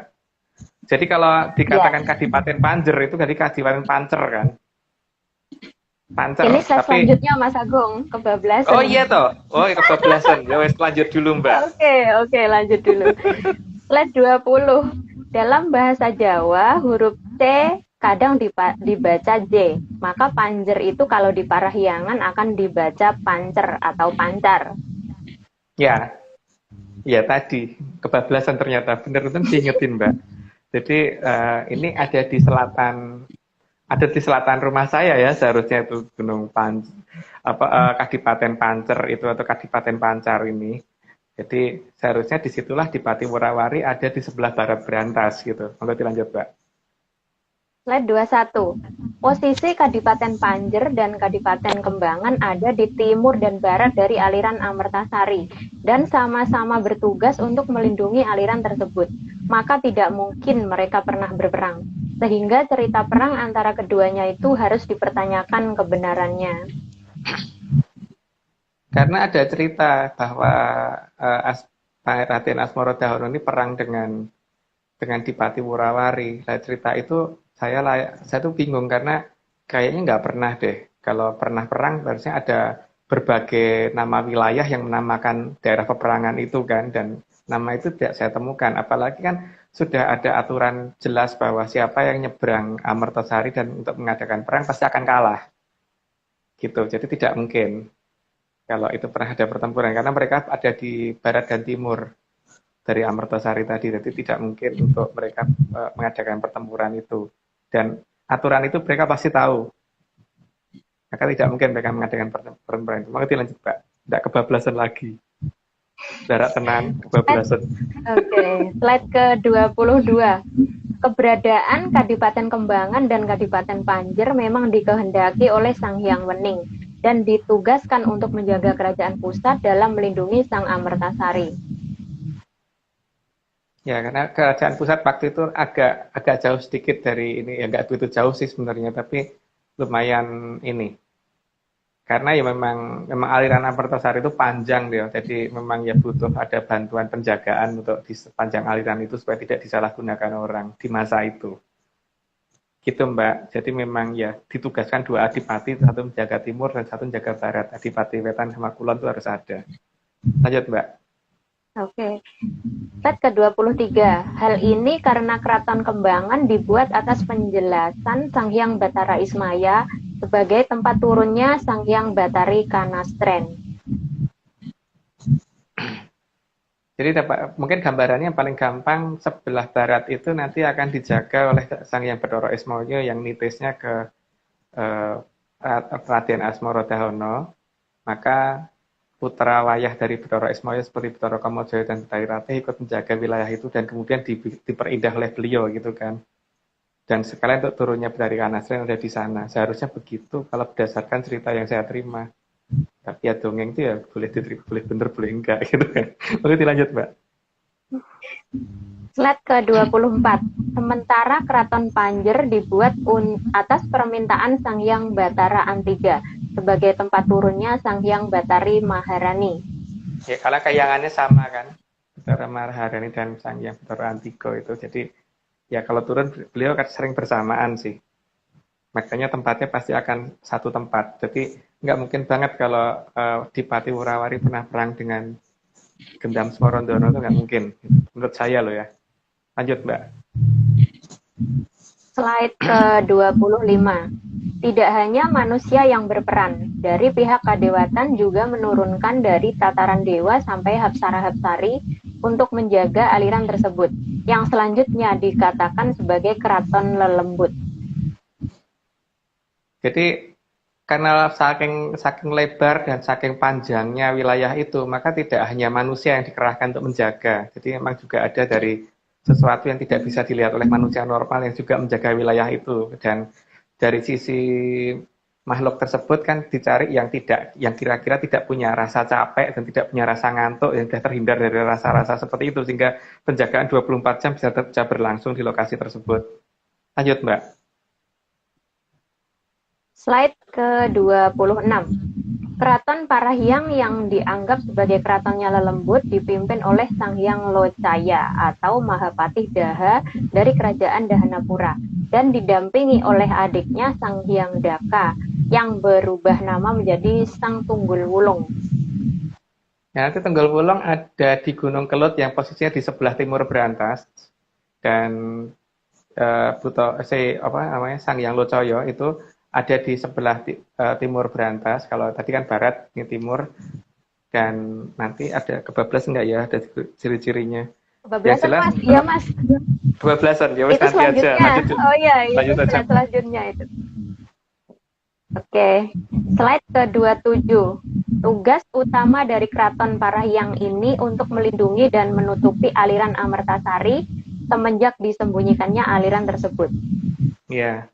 S2: Jadi kalau dikatakan Kadipaten Panjer itu jadi Kadipaten Pancer kan. Pancer.
S3: Ini slide selanjutnya Mas Agung, kebablasan.
S2: Oh iya toh. Oh iya kebablasan. Ya wes lanjut dulu Mbak.
S3: Oke, lanjut dulu. Slide 20. Dalam bahasa Jawa, huruf C kadang dibaca J. Maka panjer itu kalau di Parahyangan akan dibaca pancer atau pancar.
S2: Ya. Ya tadi kebablasan ternyata. Bener itu diingetin Mbak. Jadi ini ada di selatan rumah saya ya, seharusnya itu Gunung Kadipaten Pancer itu atau Kadipaten Pancar ini. Jadi seharusnya disitulah Adipati Wurawari ada di sebelah barat Berantas gitu. Monggo dilanjut Mbak.
S3: Slide 21. Posisi Kadipaten Panjer dan Kadipaten Kembangan ada di timur dan barat dari aliran Amertasari dan sama-sama bertugas untuk melindungi aliran tersebut. Maka tidak mungkin mereka pernah berperang. Sehingga cerita perang antara keduanya itu harus dipertanyakan kebenarannya.
S2: Karena ada cerita bahwa Raden Asmorodahono ini perang dengan Adipati Wurawari. Nah, cerita itu saya tuh bingung karena kayaknya nggak pernah deh. Kalau pernah perang harusnya ada berbagai nama wilayah yang menamakan daerah peperangan itu kan, dan nama itu tidak saya temukan. Apalagi kan sudah ada aturan jelas bahwa siapa yang nyebrang Amertasari dan untuk mengadakan perang pasti akan kalah. Gitu. Jadi tidak mungkin kalau itu pernah ada pertempuran karena mereka ada di barat dan timur dari Amertasari tadi. Jadi tidak mungkin untuk mereka mengadakan pertempuran itu. Dan aturan itu mereka pasti tahu. Maka tidak mungkin mereka mengadakan pertempuran itu. Maka dilanjut Pak. Tidak kebablasan lagi. Darat tenan kebablasan.
S3: Oke, slide ke-22. Keberadaan Kadipaten Kembangan dan Kadipaten Panjer memang dikehendaki oleh Sang Hyang Wening dan ditugaskan untuk menjaga kerajaan pusat dalam melindungi Sang Amertasari.
S2: Ya, karena kerajaan pusat waktu itu agak jauh sedikit dari ini, ya nggak begitu jauh sih sebenarnya, tapi lumayan ini. Karena ya memang aliran Amertasari itu panjang dia, jadi memang ya butuh ada bantuan penjagaan untuk di sepanjang aliran itu supaya tidak disalahgunakan orang di masa itu. Gitu Mbak, jadi memang ya ditugaskan 2 adipati, satu menjaga timur dan satu menjaga barat. Adipati Wetan sama Kulon itu harus ada. Lanjut Mbak.
S3: Oke. Slide ke-23. Hal ini karena Keraton Kembangan dibuat atas penjelasan Sang Hyang Batara Ismaya sebagai tempat turunnya Sang Hyang Batari Kanastren.
S2: Jadi mungkin gambarannya yang paling gampang, sebelah barat itu nanti akan dijaga oleh Sang Hyang Bathara Ismaya yang nitisnya ke Raden Asmara Dahono. Maka putra wayah dari Bathara Ismaya seperti Bathara Kamajaya dan Bathari Ratih ikut menjaga wilayah itu dan kemudian diperindah oleh beliau gitu kan. Dan sekalian untuk turunnya Bathari Kanastren ada di sana. Seharusnya begitu kalau berdasarkan cerita yang saya terima. Tapi ya dongeng itu ya boleh bener boleh enggak gitu kan. Oke dilanjut Mbak.
S3: Slide ke-24. Sementara Keraton Panjer dibuat atas permintaan Sang Hyang Batara Antiga sebagai tempat turunnya Sang Hyang Batari Maharani.
S2: Ya kalau kayangannya sama kan, Batara Maharani dan Sang Hyang Batara Antiga itu. Jadi ya kalau turun beliau kan sering bersamaan sih. Makanya tempatnya pasti akan satu tempat. Jadi nggak mungkin banget kalau Dipati Wurawari pernah perang dengan Gendam Smorondono, itu nggak mungkin. Menurut saya loh ya. Lanjut Mbak.
S3: Slide ke-25. Tidak hanya manusia yang berperan, dari pihak kadewatan juga menurunkan dari tataran dewa sampai hapsara-hapsari untuk menjaga aliran tersebut, yang selanjutnya dikatakan sebagai keraton lelembut.
S2: Jadi karena saking lebar dan saking panjangnya wilayah itu, maka tidak hanya manusia yang dikerahkan untuk menjaga. Jadi memang juga ada dari sesuatu yang tidak bisa dilihat oleh manusia normal yang juga menjaga wilayah itu. Dan dari sisi makhluk tersebut kan dicari yang kira-kira tidak punya rasa capek dan tidak punya rasa ngantuk, yang sudah terhindar dari rasa-rasa seperti itu, sehingga penjagaan 24 jam bisa berlangsung di lokasi tersebut. Lanjut Mbak.
S3: Slide ke-26. Keraton Parahyang yang dianggap sebagai keratonnya lelembut dipimpin oleh Sang Hyang Locaya atau Mahapatih Daha dari kerajaan Dahanapura dan didampingi oleh adiknya Sang Hyang Daka yang berubah nama menjadi Sang Tunggul Wulung.
S2: Ya, nanti Tunggul Wulung ada di Gunung Kelut yang posisinya di sebelah timur Berantas, dan Sang Hyang Locaya itu ada di sebelah timur Berantas. Kalau tadi kan barat, ini timur. Dan nanti ada kebablas enggak ya? Ada ciri-cirinya.
S3: Kebablasan ya, Mas? Iya Mas.
S2: Kebablasan, ya wes
S3: nanti
S2: aja.
S3: Oh iya,
S2: lanjut aja.
S3: Selanjutnya itu. Oke, slide ke-27. Tugas utama dari Keraton Parahyang ini untuk melindungi dan menutupi aliran Amertasari semenjak disembunyikannya aliran tersebut.
S2: Iya.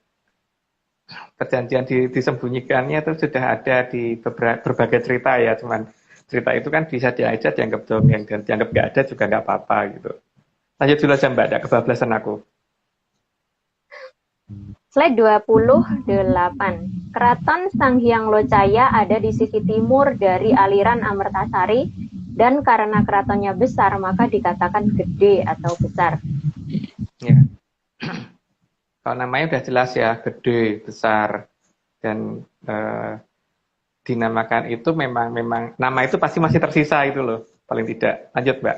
S2: Perjanjian disembunyikannya itu sudah ada di berbagai cerita ya, cuman cerita itu kan bisa dianggap dongeng dan dianggap nggak ada juga nggak apa-apa gitu. Lanjut dulu aja Mbak, ada kebablasan aku.
S3: Slide 28. Keraton Sang Hyang Locaya ada di sisi timur dari aliran Amertasari dan karena keratonnya besar maka dikatakan gede atau besar.
S2: Ya. Kalau namanya udah jelas ya, gede, besar, dan dinamakan itu memang nama itu pasti masih tersisa itu loh, paling tidak. Lanjut Mbak.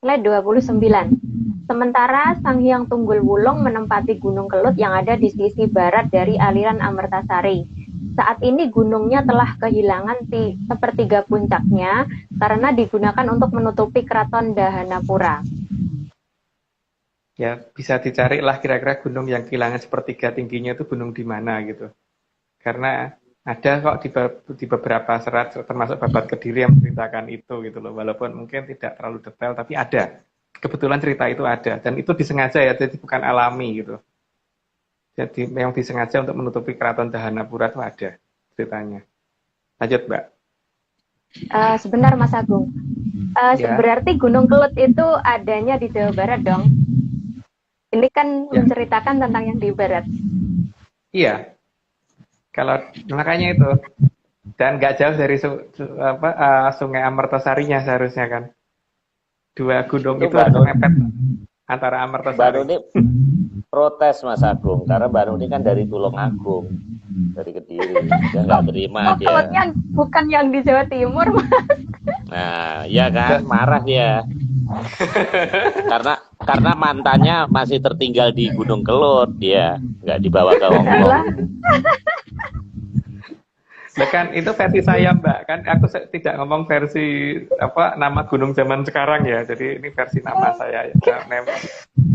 S3: Slide 29. Sementara Sang Hyang Tunggul Wulung menempati Gunung Kelut yang ada di sisi barat dari aliran Amertasari. Saat ini gunungnya telah kehilangan sepertiga puncaknya karena digunakan untuk menutupi keraton Dahanapura.
S2: Ya, bisa dicari lah kira-kira gunung yang kehilangan sepertiga tingginya itu gunung di mana gitu. Karena Ada kok di beberapa serat, termasuk Babat Kediri yang menceritakan itu gitu loh. Walaupun mungkin tidak terlalu detail, tapi ada. Kebetulan cerita itu ada, dan itu disengaja ya, jadi bukan alami gitu. Jadi yang disengaja untuk menutupi keraton Dahanapura itu ada ceritanya. Lanjut, Mbak.
S3: Sebentar Mas Agung.
S2: Ya.
S3: Berarti Gunung Kelut itu adanya di Jawa Barat dong? Ini kan
S2: Ya.
S3: menceritakan tentang yang di Barat.
S2: Iya. Kalau makanya itu, dan nggak jauh dari Sungai Amertasarinya seharusnya kan. Dua gunung itu harus mepet antara
S4: Mbak
S2: Amertasari.
S4: Nuni protes Mas Agung, karena Mbak Nuni kan dari Tulungagung, dari Kediri. Dia nggak terima dia.
S3: Kelutnya bukan yang di Jawa Timur, Mas.
S4: Nah, ya kan, marah dia. karena mantannya masih tertinggal di Gunung Kelut, dia nggak dibawa ke Hongkong.
S2: Nah, kan itu versi saya, Mbak. Kan aku tidak ngomong versi nama gunung zaman sekarang ya. Jadi ini versi nama saya,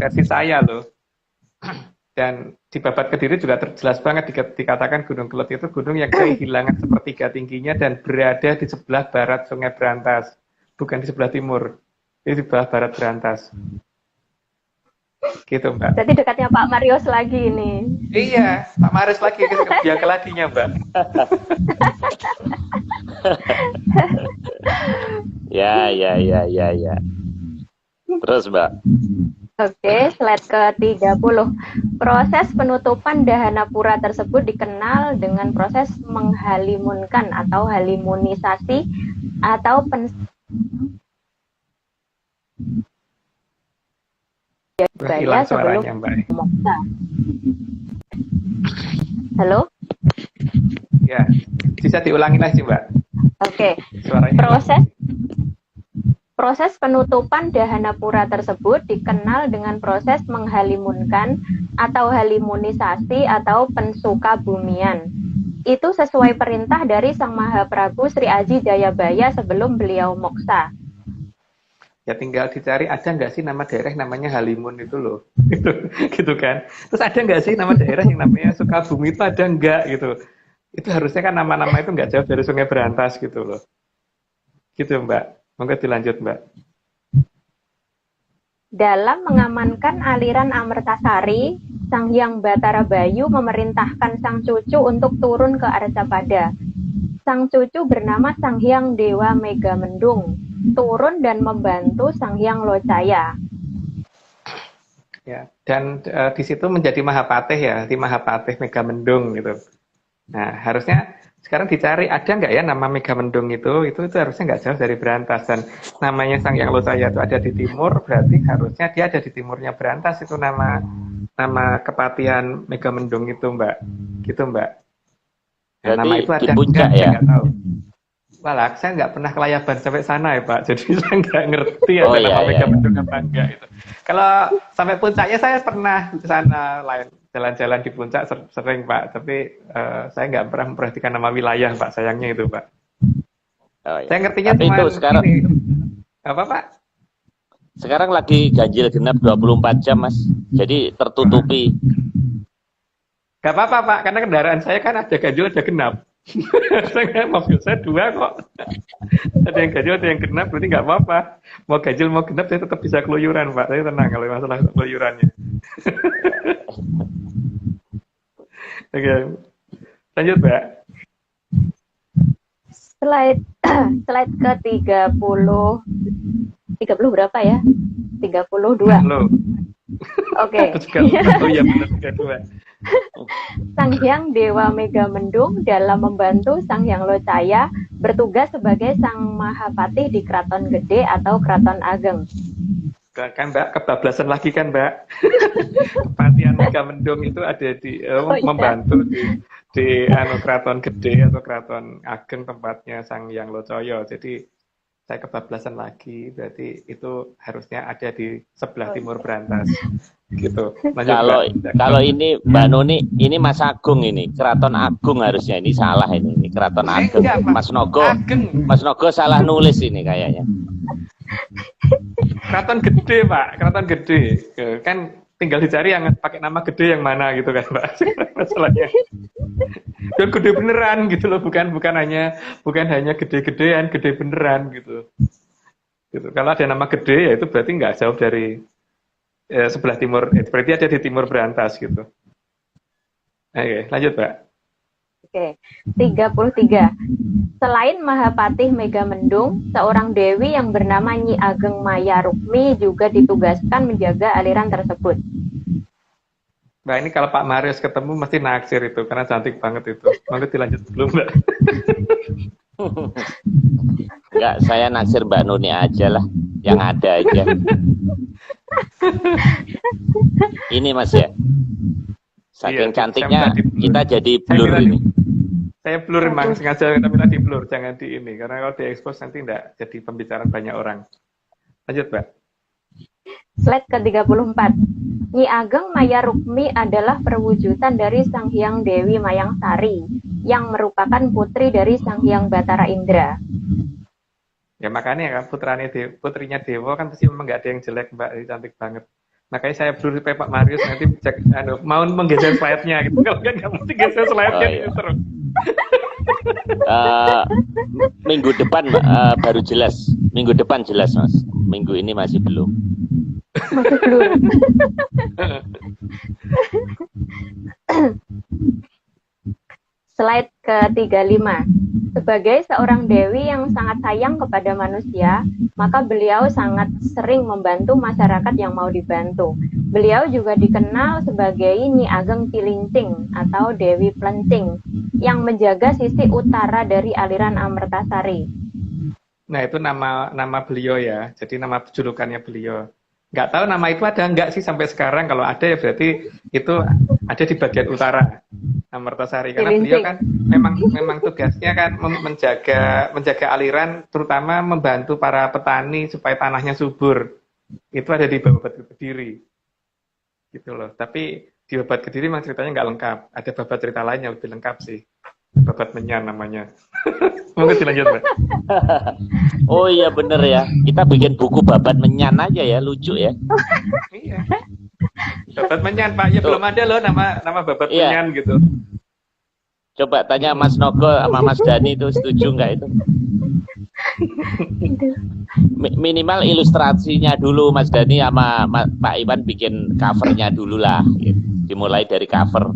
S2: versi saya loh. Dan di Babat Kediri juga jelas banget dikatakan Gunung Kelut itu gunung yang kehilangan sepertiga tingginya dan berada di sebelah barat Sungai Berantas, bukan di sebelah timur. Ini di sebelah barat Berantas. Gitu, Mbak.
S3: Berarti dekatnya Pak Marius lagi ini.
S2: Iya, Pak Marius lagi, biang keladinya, Mbak.
S4: Ya. Terus, Mbak.
S3: Oke, slide ke-30. Proses penutupan Dahanapura tersebut dikenal dengan proses menghalimunkan atau halimunisasi atau
S2: Hilang suaranya, Mbak.
S3: moksa. Halo?
S2: Ya, bisa diulangi lagi, Mbak.
S3: Oke.
S2: Suaranya.
S3: Proses penutupan Dahanapura tersebut dikenal dengan proses menghalimunkan atau halimunisasi atau pensukabumian. Itu sesuai perintah dari Sang Mahaprabu Sri Aji Jayabaya sebelum beliau moksa.
S2: Ya tinggal dicari, ada nggak sih nama daerah namanya Halimun itu loh. Gitu kan. Terus ada nggak sih nama daerah yang namanya Sukabumi itu, ada nggak gitu. Itu harusnya kan nama-nama itu nggak jauh dari Sungai Berantas gitu loh. Gitu, Mbak. Monggo dilanjut, Mbak.
S3: Dalam mengamankan aliran Amertasari, Sang Hyang Batara Bayu memerintahkan sang cucu untuk turun ke Arcapada. Sang cucu bernama Sang Hyang Dewa Megamendung, turun dan membantu Sang Hyang Locaya.
S2: Ya, dan di situ menjadi Mahapatih ya, di Mahapatih Megamendung gitu. Nah, harusnya sekarang dicari ada nggak ya nama Megamendung itu harusnya nggak jauh dari Berantas, dan namanya Sang Hyang Locaya itu ada di timur, berarti harusnya dia ada di timurnya Berantas itu nama kepatihan Megamendung itu, Mbak. Gitu, Mbak. Nah, nama itu ada
S4: di puncak
S2: enggak,
S4: ya?
S2: Saya nggak tahu. Walah, saya nggak pernah ke Layaban sampai sana ya, Pak. Jadi saya nggak ngerti ada nama Megamendung apa enggak itu. Kalau sampai puncaknya saya pernah ke sana, jalan-jalan di puncak sering, Pak. Tapi saya nggak pernah memperhatikan nama wilayah, Pak. Sayangnya itu, Pak.
S4: Oh, iya.
S2: Saya ngertinya
S4: tapi
S2: cuma
S4: itu sekarang
S2: ini. Apa, Pak?
S4: Sekarang lagi ganjil genap 24 jam, Mas. Jadi tertutupi.
S2: Gak apa-apa, Pak, karena kendaraan saya kan ada ganjil, ada genap. Mobil saya dua kok. Ada yang ganjil, ada yang genap, berarti nggak apa-apa. Mau ganjil, mau genap, saya tetap bisa keluyuran, Pak. Saya tenang kalau masalah keluyurannya. Oke, lanjut, Mbak.
S3: Slide ke-30 berapa ya? 32.
S2: Loh.
S3: Oke.
S2: Oh iya, benar, 32.
S3: Sang Hyang Dewa Megamendung dalam membantu Sang Hyang Locaya bertugas sebagai Sang Mahapatih di Kraton Gede atau Kraton Ageng.
S2: Kan, Mbak, kebablasan lagi kan, Mbak. Kepatihan Megamendung itu ada di membantu di Kraton Gede atau Kraton Ageng, tempatnya Sang Hyang Locaya. Jadi saya kebablasan lagi, berarti itu harusnya ada di sebelah timur Berantas. Gitu.
S4: Kalau ini Mbak Nuni, ini Mas Agung ini, Kraton Agung harusnya, ini salah ini Kraton Ageng. Mas Nogo salah nulis ini kayaknya.
S2: Kraton Gede, Pak, Kraton Gede. Kan tinggal dicari yang pakai nama gede yang mana gitu kan, Pak. Masalahnya. Dan gede beneran gitu loh, bukan hanya gede-gedean, gede beneran gitu. Gitu. Kalau ada nama gede ya itu berarti nggak jauh dari sebelah timur, berarti ada di timur berantas gitu. Oke, lanjut Pak.
S3: Oke, 33. Selain Mahapatih Megamendung, seorang dewi yang bernama Nyi Ageng Maya Rukmi juga ditugaskan menjaga aliran tersebut.
S2: Mbak, ini kalau Pak Marius ketemu mesti naksir itu, karena cantik banget itu. Monggo dilanjut dulu Mbak.
S4: Enggak, saya naksir Mbak Nuni aja lah, yang ada aja. Ini Mas ya, saking
S2: Iya,
S4: cantiknya
S2: saya minta
S4: kita jadi blur ini.
S2: Saya blur emang sengaja minta di blur, jangan di ini, karena kalau diekspos nanti enggak jadi pembicaraan banyak orang. Lanjut Mbak.
S3: Slide ke-34. Nyi Ageng Maya Rukmi adalah perwujudan dari Sang Hyang Dewi Mayangsari yang merupakan putri dari Sang Hyang Batara Indra.
S2: Ya makanya kan putrinya Dewa kan pasti memang nggak ada yang jelek Mbak, ini cantik banget. Makanya saya blur supaya Pak Marius nanti cek, mau menggeser slide-nya gitu. Kalau nggak mesti geser slide-nya gitu terus.
S4: Minggu depan baru jelas. Minggu depan jelas Mas. Minggu ini masih belum.
S3: Masih blur. Slide ke-35. Sebagai seorang dewi yang sangat sayang kepada manusia, maka beliau sangat sering membantu masyarakat yang mau dibantu. Beliau juga dikenal sebagai Nyi Ageng Cilincing atau Dewi Plencing yang menjaga sisi utara dari aliran Amertasari.
S2: Nah itu nama beliau ya, jadi nama julukannya beliau. Nggak tahu nama itu ada nggak sih sampai sekarang. Kalau ada ya berarti itu ada di bagian utara Amertasari, karena beliau kan memang tugasnya kan menjaga aliran, terutama membantu para petani supaya tanahnya subur. Itu ada di Babat Kediri gitu loh. Tapi di Babat Kediri memang ceritanya nggak lengkap, ada babat cerita lain yang lebih lengkap sih, Babat Menyan namanya. Mungkin dilanjut Mbak.
S4: Oh iya bener ya, kita bikin buku Babat Menyan aja ya, lucu ya.
S2: Iya. Babat Menyan Pak, ya belum ada loh nama Babat Menyan gitu.
S4: Coba tanya Mas Nogo sama Mas Dani itu setuju nggak itu? Minimal ilustrasinya dulu Mas Dani sama Pak Iwan bikin covernya dulu lah, gitu. Dimulai dari cover.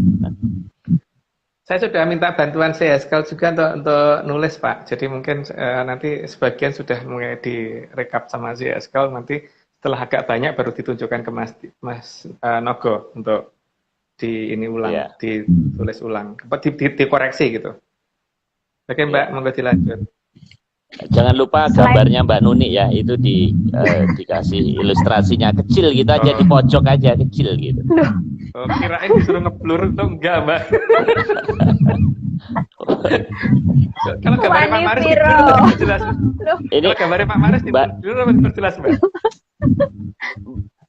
S2: Saya sudah minta bantuan CSKL juga untuk nulis Pak. Jadi mungkin nanti sebagian sudah mulai direkap sama CSKL, nanti setelah agak banyak baru ditunjukkan ke Mas Nogo untuk ditulis ulang, dikoreksi gitu. Oke Mbak, monggo dilanjut.
S4: Jangan lupa gambarnya Mbak Nuni ya, itu dikasih ilustrasinya kecil gitu aja, di pojok aja kecil gitu.
S2: Oh, kirain disuruh ngeblur tuh enggak Mbak. Kalau gambar Pak Maris lebih jelas. Ini kalau gambar Pak Maris lebih jelas Mbak.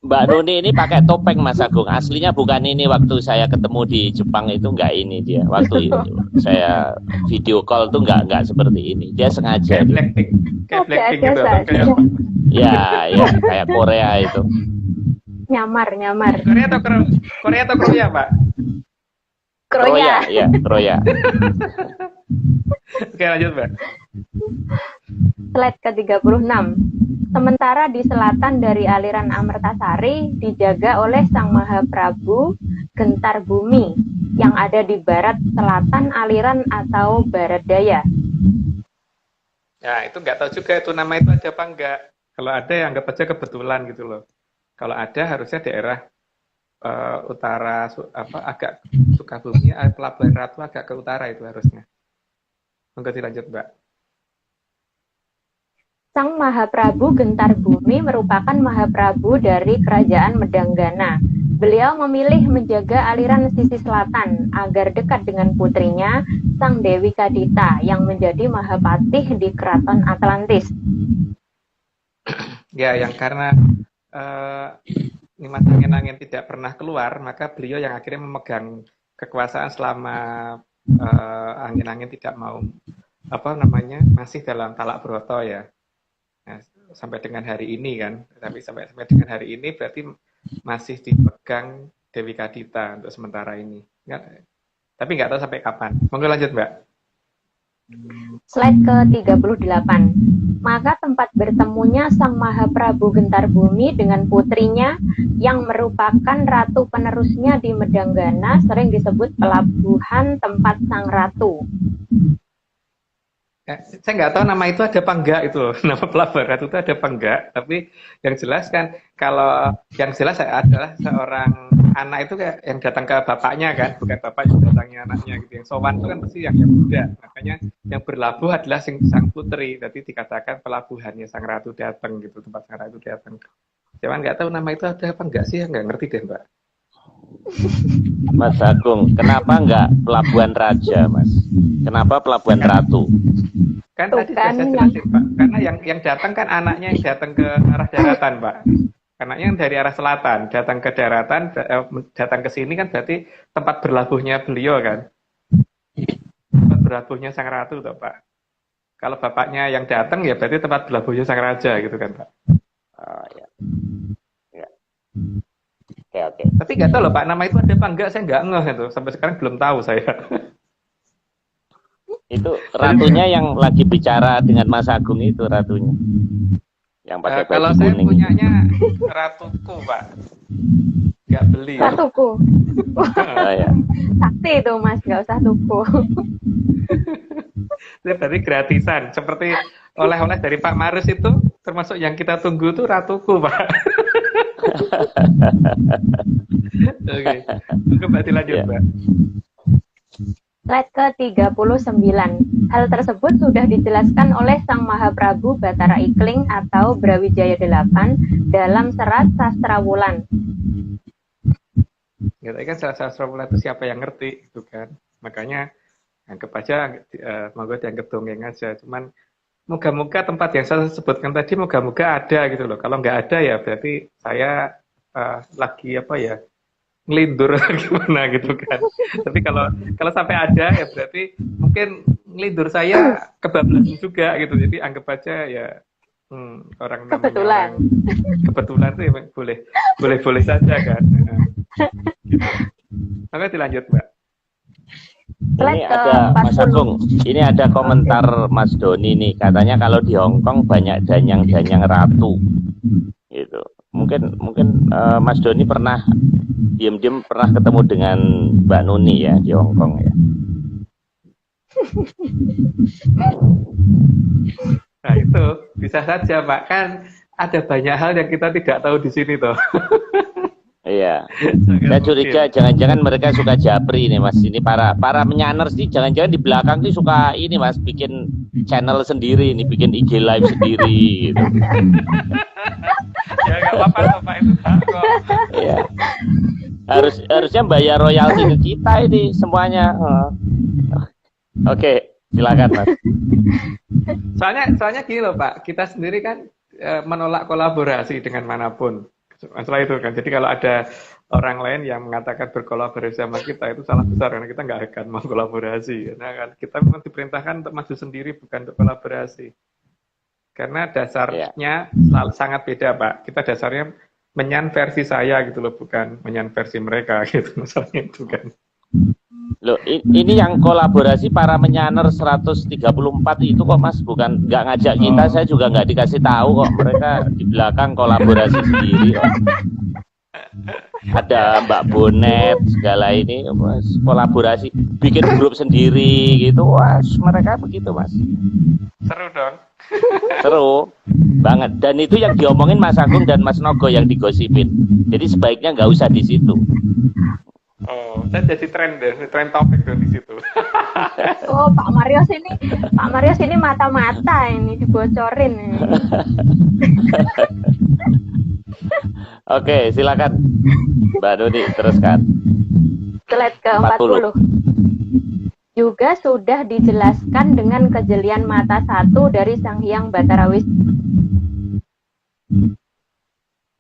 S4: Mbak Nuni ini pakai topeng Mas Agung. Aslinya bukan ini, waktu saya ketemu di Jepang itu enggak ini dia. Waktu saya video call tuh enggak seperti ini. Dia sengaja. Kayak
S2: Blackpink gitu.
S4: Ya, kayak Korea itu.
S3: Nyamar.
S2: Korea atau Korea, Pak?
S3: Kroya.
S4: Ya, Kroya.
S2: Oke, lanjut, Mbak.
S3: Slide ke-36. Sementara di selatan dari aliran Amertasari dijaga oleh Sang Mahaprabu Gentar Bumi yang ada di barat selatan aliran atau barat daya.
S2: Ya, itu nggak tahu juga itu nama itu ada apa enggak. Kalau ada ya anggap aja kebetulan gitu loh. Kalau ada harusnya daerah utara agak Sukabumi, Pelabuhan Ratu agak ke utara itu harusnya. Monggo dilanjut, Mbak.
S3: Sang Mahaprabu Gentar Bumi merupakan Mahaprabu dari Kerajaan Medanggana. Beliau memilih menjaga aliran sisi selatan agar dekat dengan putrinya, Sang Dewi Kadita, yang menjadi Mahapatih di Keraton Atlantis.
S2: Ya, yang karena Nimas Angin-Angin tidak pernah keluar, maka beliau yang akhirnya memegang kekuasaan selama Angin-Angin tidak mau masih dalam talak broto ya. Nah, sampai dengan hari ini kan, tapi sampai dengan hari ini berarti masih dipegang Dewi Kadita untuk sementara ini. Tapi nggak tahu sampai kapan. Monggo lanjut, Mbak.
S3: Slide ke-38. Maka tempat bertemunya Sang Mahaprabu Gentar Bumi dengan putrinya yang merupakan ratu penerusnya di Medanggana sering disebut pelabuhan tempat Sang Ratu.
S2: Saya nggak tahu nama itu ada apa enggak itu loh. Nama pelabuhan ratu itu ada apa enggak. Tapi yang jelas kan kalau yang jelas adalah seorang anak itu kayak yang datang ke bapaknya kan, bukan bapak yang datangnya anaknya gitu. Yang sowan itu kan pasti yang muda. Makanya yang berlabuh adalah sang putri. Jadi dikatakan pelabuhannya sang ratu datang gitu, tempat sang ratu datang. Cuman nggak tahu nama itu ada apa enggak sih, nggak ngerti deh, Mbak.
S4: Mas Agung, kenapa enggak pelabuhan raja, Mas? Kenapa pelabuhan ratu?
S2: Kan tadi sudah saya jelasin, Pak. Karena yang datang kan anaknya yang datang ke arah daratan, Pak. Anaknya yang dari arah selatan, datang ke daratan, datang ke sini kan berarti tempat berlabuhnya beliau kan. Tempat berlabuhnya sang ratu, toh, Pak. Kalau bapaknya yang datang ya berarti tempat berlabuhnya sang raja gitu kan, Pak.
S4: Oh ya. Ya. Oke.
S2: Tapi nggak tahu loh, Pak, nama itu ada apa enggak, saya nggak ngeh itu. Sampai sekarang belum tahu saya.
S4: Itu ratunya yang lagi bicara dengan Mas Agung itu ratunya. Yang pakai baju
S2: kalau saya
S4: kuning.
S2: punyanya ratuku, Pak. Nggak beli.
S3: Ratuku.
S4: Oh, ya.
S3: Sakti itu, Mas, nggak usah tuku.
S2: Itu berarti gratisan. Seperti oleh-oleh dari Pak Marus itu, termasuk yang kita tunggu itu ratuku, Pak. Oke. Kembali lanjut,
S4: Ya.
S2: Mbak.
S3: Slide ke-39. Hal tersebut sudah dijelaskan oleh Sang Mahaprabu Batara Ikling atau Brawijaya 8 dalam serat Sastra Wulan.
S2: Ya, kan sastra Wulan itu siapa yang ngerti, itu kan. Makanya anggap aja, monggo dianggap dongeng aja. Cuman moga-moga tempat yang saya sebutkan tadi, moga-moga ada gitu loh. Kalau nggak ada ya berarti saya lagi apa ya, ngelindur gimana gitu kan. Tapi kalau sampai ada ya berarti mungkin ngelindur saya kebablasan juga gitu. Jadi anggap aja ya orang
S3: Kebetulan.
S2: Kebetulan tuh ya boleh saja kan. Gitu. Maka dilanjut, Mbak.
S4: Ini ada Mas Agung, ini ada komentar Mas Doni nih, katanya kalau di Hongkong banyak danyang-danyang ratu, gitu. Mungkin Mas Doni pernah diam-diam pernah ketemu dengan Mbak Nuni ya di Hongkong ya.
S2: Nah itu bisa saja, Pak, kan ada banyak hal yang kita tidak tahu di sini toh.
S4: Iya, saya curiga jangan-jangan mereka suka japri nih Mas. Ini para menyaners sih, jangan-jangan di belakang sih suka ini Mas, bikin channel sendiri, nih bikin IG live sendiri. Gitu.
S2: Ya nggak apa-apa, Pak, itu hak kok.
S4: Iya. Harusnya bayar royalti ke kita ini semuanya. Oke, silakan Mas.
S2: Soalnya gini loh, Pak, kita sendiri kan menolak kolaborasi dengan manapun. Masalah itu kan. Jadi kalau ada orang lain yang mengatakan berkolaborasi sama kita, itu salah besar karena kita nggak akan mau kolaborasi. Karena kan kita memang diperintahkan untuk maju sendiri, bukan untuk kolaborasi. Karena dasarnya sangat beda, Pak. Kita dasarnya menyan versi saya gitu loh, bukan menyan versi mereka gitu. Masalahnya itu kan.
S4: Loh, ini yang kolaborasi para menyaner 134 itu kok Mas, bukan nggak ngajak kita, saya juga nggak dikasih tahu kok, mereka di belakang kolaborasi sendiri kok. Ada Mbak Bonet segala ini Mas, kolaborasi, bikin grup sendiri gitu, wah mereka begitu Mas.
S2: Seru dong.
S4: Seru banget, dan itu yang diomongin Mas Agung dan Mas Nogo yang digosipin, jadi sebaiknya nggak usah di situ.
S2: Oh, saya jadi tren topik dong di situ.
S3: Oh, Pak Marios ini mata-mata ini dibocorin.
S4: Oke, silakan Mbak Nuni, teruskan.
S3: Slide ke-40. Juga sudah dijelaskan dengan kejelian mata satu dari Sang Hyang Batara Wisnu.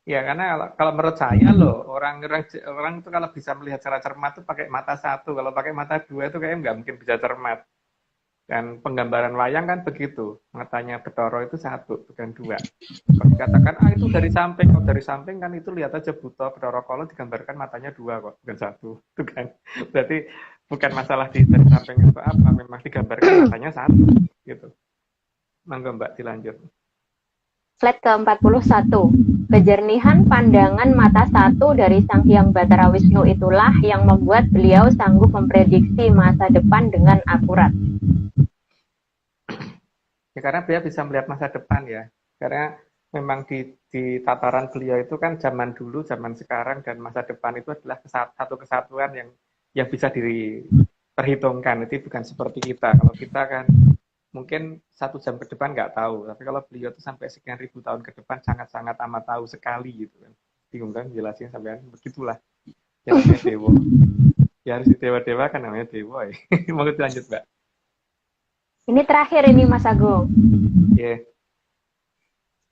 S2: Ya, karena kalau menurut saya loh, orang itu kalau bisa melihat secara cermat tuh pakai mata satu. Kalau pakai mata dua itu kayaknya nggak mungkin bisa cermat. Dan penggambaran wayang kan begitu. Matanya Bathara itu satu, bukan dua. Kalau dikatakan, itu dari samping. Kalau dari samping kan itu lihat aja buta. Bathara Kala digambarkan matanya dua kok, bukan satu. Itu kan. Berarti Bukan masalah dari samping itu apa, memang digambarkan matanya satu gitu. Monggo Mbak dilanjut.
S3: Slide ke-41. Kejernihan pandangan mata satu dari Sang Hyang Batara Wisnu itulah yang membuat beliau sanggup memprediksi masa depan dengan akurat.
S2: Ya, karena beliau bisa melihat masa depan ya. Karena memang di tataran beliau itu kan zaman dulu, zaman sekarang, dan masa depan itu adalah satu kesatuan yang bisa diperhitungkan. Itu bukan seperti kita. Kalau kita kan mungkin 1 jam ke depan nggak tahu, tapi kalau beliau itu sampai sekian ribu tahun ke depan sangat-sangat amat tahu sekali gitu kan. Bingung kan jelasin sampai begitulah. Ya namanya dewa. Ya harus dewa-dewa kan namanya dewa ya. Mau lanjut Mbak?
S3: Ini terakhir ini Mas Agung.
S2: Yeah.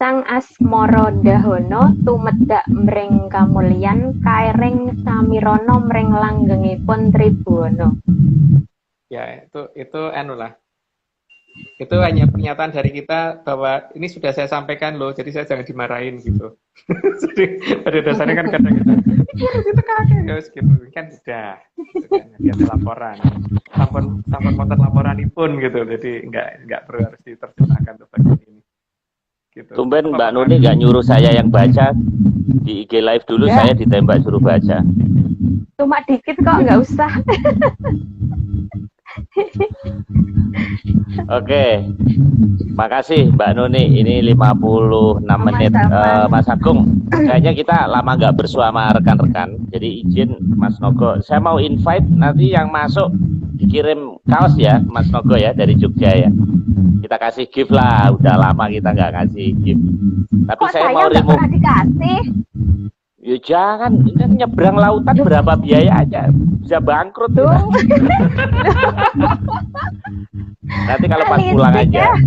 S3: Sang Asmara Dahono tumedak mring kamulyan kaireng samirana mring langgengipun Tribhuwana.
S2: Ya, itu anu lah. Itu hanya pernyataan dari kita bahwa ini sudah saya sampaikan loh, jadi saya jangan dimarahin gitu. Jadi pada dasarnya kan kadang-kadang itu kakek guys gitu kan udah gitu kan. Ada laporan sampun motor laporan pun gitu, jadi nggak perlu harus diterjemahkan untuk bagian ini gitu.
S4: Tumben Mbak Nuni nggak nyuruh saya yang baca di IG live dulu, saya ditembak suruh baca.
S3: Cuma dikit kok, nggak usah.
S4: Oke, makasih Mbak Nuni. Ini 56 menit. Mas Agung, kayaknya kita lama nggak bersua sama rekan-rekan. Jadi izin Mas Nogo, saya mau invite nanti yang masuk dikirim kaos ya, Mas Nogo ya, dari Jogja ya. Kita kasih gift lah. Udah lama kita nggak kasih gift. Tapi
S3: kok
S4: saya
S3: saya
S4: mau
S3: nggak
S4: remove.
S3: pernah dikasih?
S4: Ya jangan, ini kan nyebrang lautan berapa biaya aja, bisa bangkrut
S3: tuh.
S4: Nanti kalau pas pulang aja.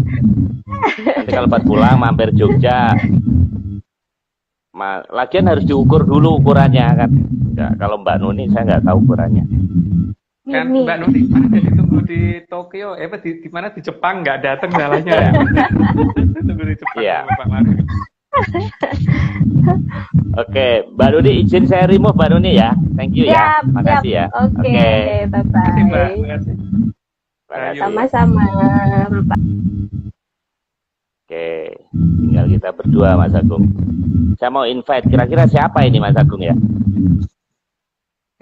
S4: Nanti kalau pas pulang mampir Jogja. Lagian harus diukur dulu ukurannya kan. Ya, kalau Mbak Nuni saya nggak tahu ukurannya.
S2: Kan Mbak Nuni ada ditunggu di Tokyo, di mana di Jepang nggak datang salahnya ya. Tunggu di Jepang sama Pak Mario.
S4: Oke, Mbak Nuni izin saya remove Mbak Nuni ya. Thank you ya. Makasih ya.
S3: Oke, bye-bye. Sama-sama, Bapak.
S4: Oke, tinggal kita berdua Mas Agung. Saya mau invite, kira-kira siapa ini Mas Agung ya?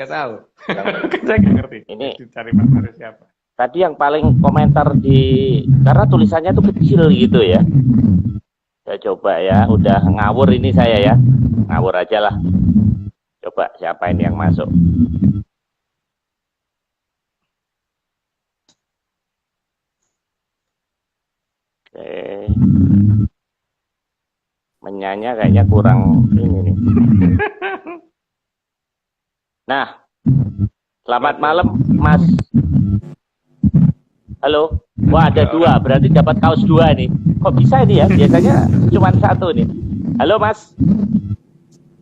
S2: Gak tahu. Saya nggak ngerti.
S4: Ini
S2: cari Pak Mario siapa.
S4: Tadi yang paling komentar karena tulisannya tuh kecil gitu ya. Saya coba ya, udah ngawur ini saya ya. Ngawur aja lah. Coba siapa ini yang masuk. Oke. Menyanya kayaknya kurang ini nih. Nah, selamat malam Mas. Halo. Wah, ada 2, berarti dapat kaos 2 nih. Kok bisa ini ya? Biasanya cuma 1 nih. Halo Mas.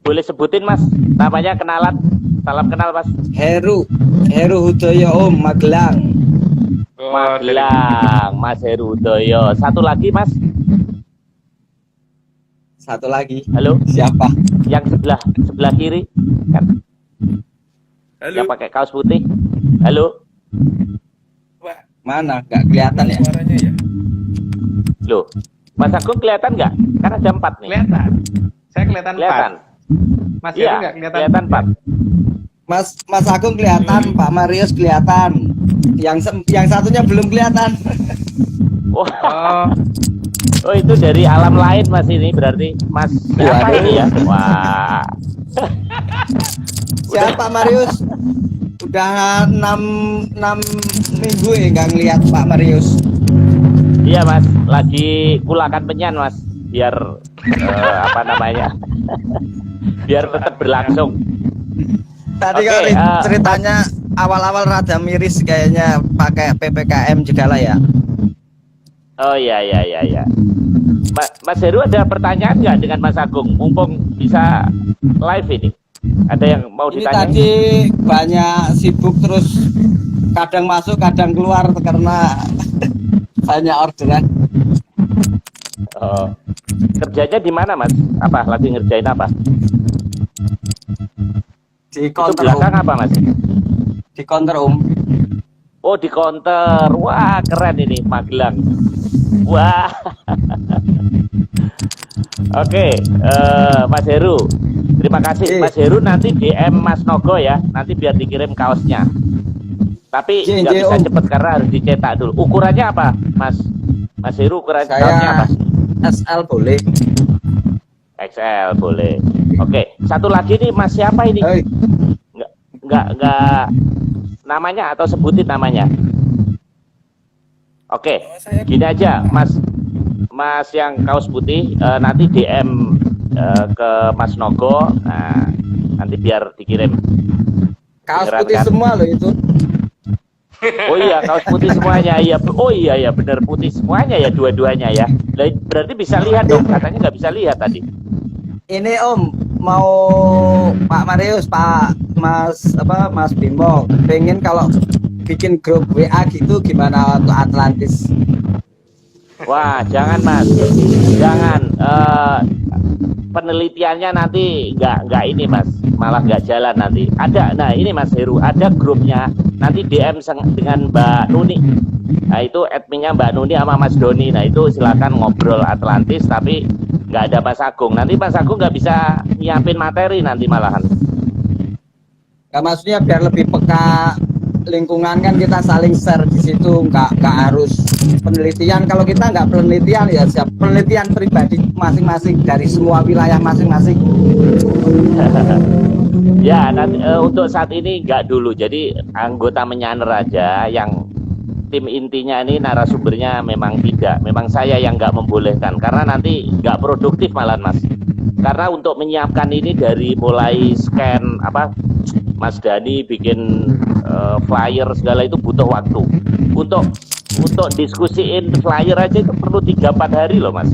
S4: Boleh sebutin Mas, namanya, kenalan. Salam kenal Mas.
S5: Heru Hudoyo Om, Magelang.
S4: Magelang, Mas Heru Hudoyo. Satu lagi Mas.
S5: Satu lagi.
S4: Halo.
S5: Siapa?
S4: Yang sebelah kiri kan.
S6: Halo.
S4: Yang pakai kaos putih. Halo.
S5: Mana? Nggak kelihatan ya?
S6: Suaranya ya.
S4: Loh, Mas Agung kelihatan nggak? Karena jam 4 nih.
S2: Kelihatan. Saya kelihatan. Mas Heru
S4: Iya,
S2: nggak kelihatan
S4: 4.
S5: Mas Agung kelihatan, Pak Marius kelihatan. Yang satunya belum kelihatan.
S4: Oh, itu dari alam lain Mas ini berarti. Mas siapa ini ya? Wah.
S5: Siapa Marius? Udah 6 minggu ya nggak ngelihat Pak Marius.
S4: Iya Mas, lagi kulakan penyan Mas, biar apa namanya, biar tetap berlangsung.
S5: Tadi kalau ceritanya awal-awal rada miris kayaknya pakai PPKM juga lah ya.
S4: Oh iya. Mas Heru ada pertanyaan nggak dengan Mas Agung? Mumpung bisa live ini. Ada yang mau
S5: Ini
S4: ditanya?
S5: tadi banyak sibuk terus kadang masuk kadang keluar karena banyak orderan.
S4: Oh. Kerjanya di mana Mas? Apa lagi ngerjain apa?
S5: Di
S4: Itu belakang apa Mas?
S5: Di Di counter Om.
S4: Oh, di counter. Wah, keren ini Magelang. Wah. Oke, Mas Heru. Terima kasih. Mas Heru nanti DM Mas Nogo ya. Nanti biar dikirim kaosnya. Tapi nggak bisa
S5: Om.
S4: cepet karena harus dicetak dulu. Ukurannya apa, Mas? Mas Heru ukuran kaosnya apa?
S5: SL boleh.
S4: XL boleh. Oke, satu lagi nih Mas siapa ini?
S5: Hei.
S4: Nggak namanya atau sebutin namanya. Oke, gini aja Mas yang kaos putih nanti DM ke Mas Nogo. Nah, nanti biar dikirim.
S5: Kaos putih semua loh itu.
S4: Oh iya, kaos putih semuanya. Iya. Oh iya ya, benar putih semuanya ya, dua-duanya ya. Berarti bisa lihat dong. Katanya nggak bisa lihat tadi.
S5: Ini Om, mau Pak Marius, Mas Bimo, pengen kalau bikin grup WA gitu gimana untuk Atlantis?
S4: Wah, jangan Mas, jangan. Penelitiannya nanti nggak ini Mas, malah nggak jalan nanti. Ada, nah ini Mas Heru, ada grupnya. Nanti DM dengan Mbak Nuni. Nah itu adminnya Mbak Nuni sama Mas Doni. Nah itu silakan ngobrol Atlantis, tapi nggak ada Mas Agung. Nanti Mas Agung nggak bisa nyiapin materi nanti malahan.
S5: Nggak, maksudnya biar lebih peka lingkungan kan kita saling share di situ, nggak harus penelitian. Kalau kita nggak penelitian ya siap penelitian pribadi masing-masing dari semua wilayah masing-masing.
S4: Ya nanti untuk saat ini nggak dulu. Jadi anggota menyaner aja yang tim intinya ini narasumbernya memang tidak. Memang saya yang nggak membolehkan karena nanti nggak produktif malahan Mas. Karena untuk menyiapkan ini dari mulai scan apa Mas Dani bikin flyer segala itu butuh waktu. Untuk diskusiin flyer aja itu perlu 3-4 hari loh Mas.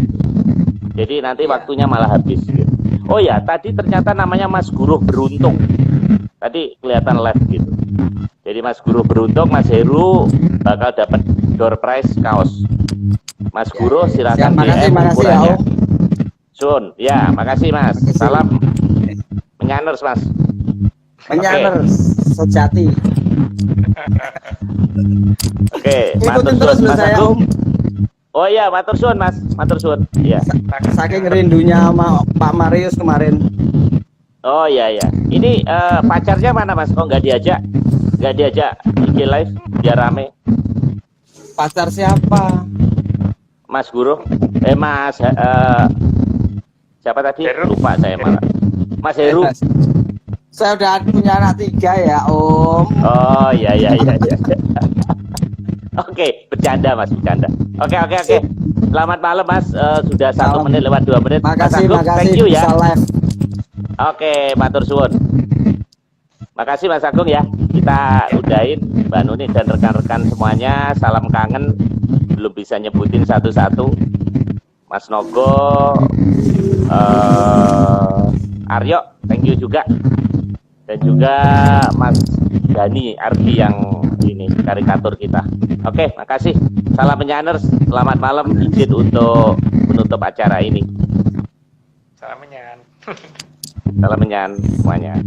S4: Jadi nanti waktunya malah habis gitu. Oh ya, tadi ternyata namanya Mas Guruh Beruntung. Tadi kelihatan live gitu. Jadi Mas Guruh Beruntung, Mas Heru bakal dapat door prize kaos. Mas Guruh silakan DM ukurannya. Sun, ya, makasih Mas. Salam menyaners Mas.
S5: Menyaners sejati.
S4: Oke,
S5: ikutin terus
S4: Mas
S5: saya
S4: Agung.
S5: Om.
S4: Oh iya, matur suwun Mas, matur suwun. Iya.
S5: Saking rindunya sama Pak Marius kemarin.
S4: Oh iya ya. Ini pacarnya mana Mas? Kok nggak diajak? Nggak diajak IG live biar rame.
S5: Pacar siapa?
S4: Mas Guru? Mas siapa tadi?
S2: Heru.
S4: Lupa saya malah. Mas Heru.
S5: Saya udah punya anak 3 ya Om.
S4: Oh iya. Oke, bercanda Mas, bercanda. Oke. Selamat malam Mas. Sudah 1 menit lewat 2 menit.
S5: Makasih,
S4: Mas Agung, thank you ya.
S5: bisa live.
S4: Oke, matur suwun. Makasih Mas Agung ya. Kita udahin Mbak Nuni dan rekan-rekan semuanya. Salam kangen. Belum bisa nyebutin satu-satu. Mas Nogo, Aryo, thank you juga. Dan juga Mas Dani Arfi yang ini karikatur kita. Oke, makasih. Salam menyaners. Selamat malam. Izin untuk menutup acara ini.
S2: Salam menyan.
S4: Salam menyan semuanya.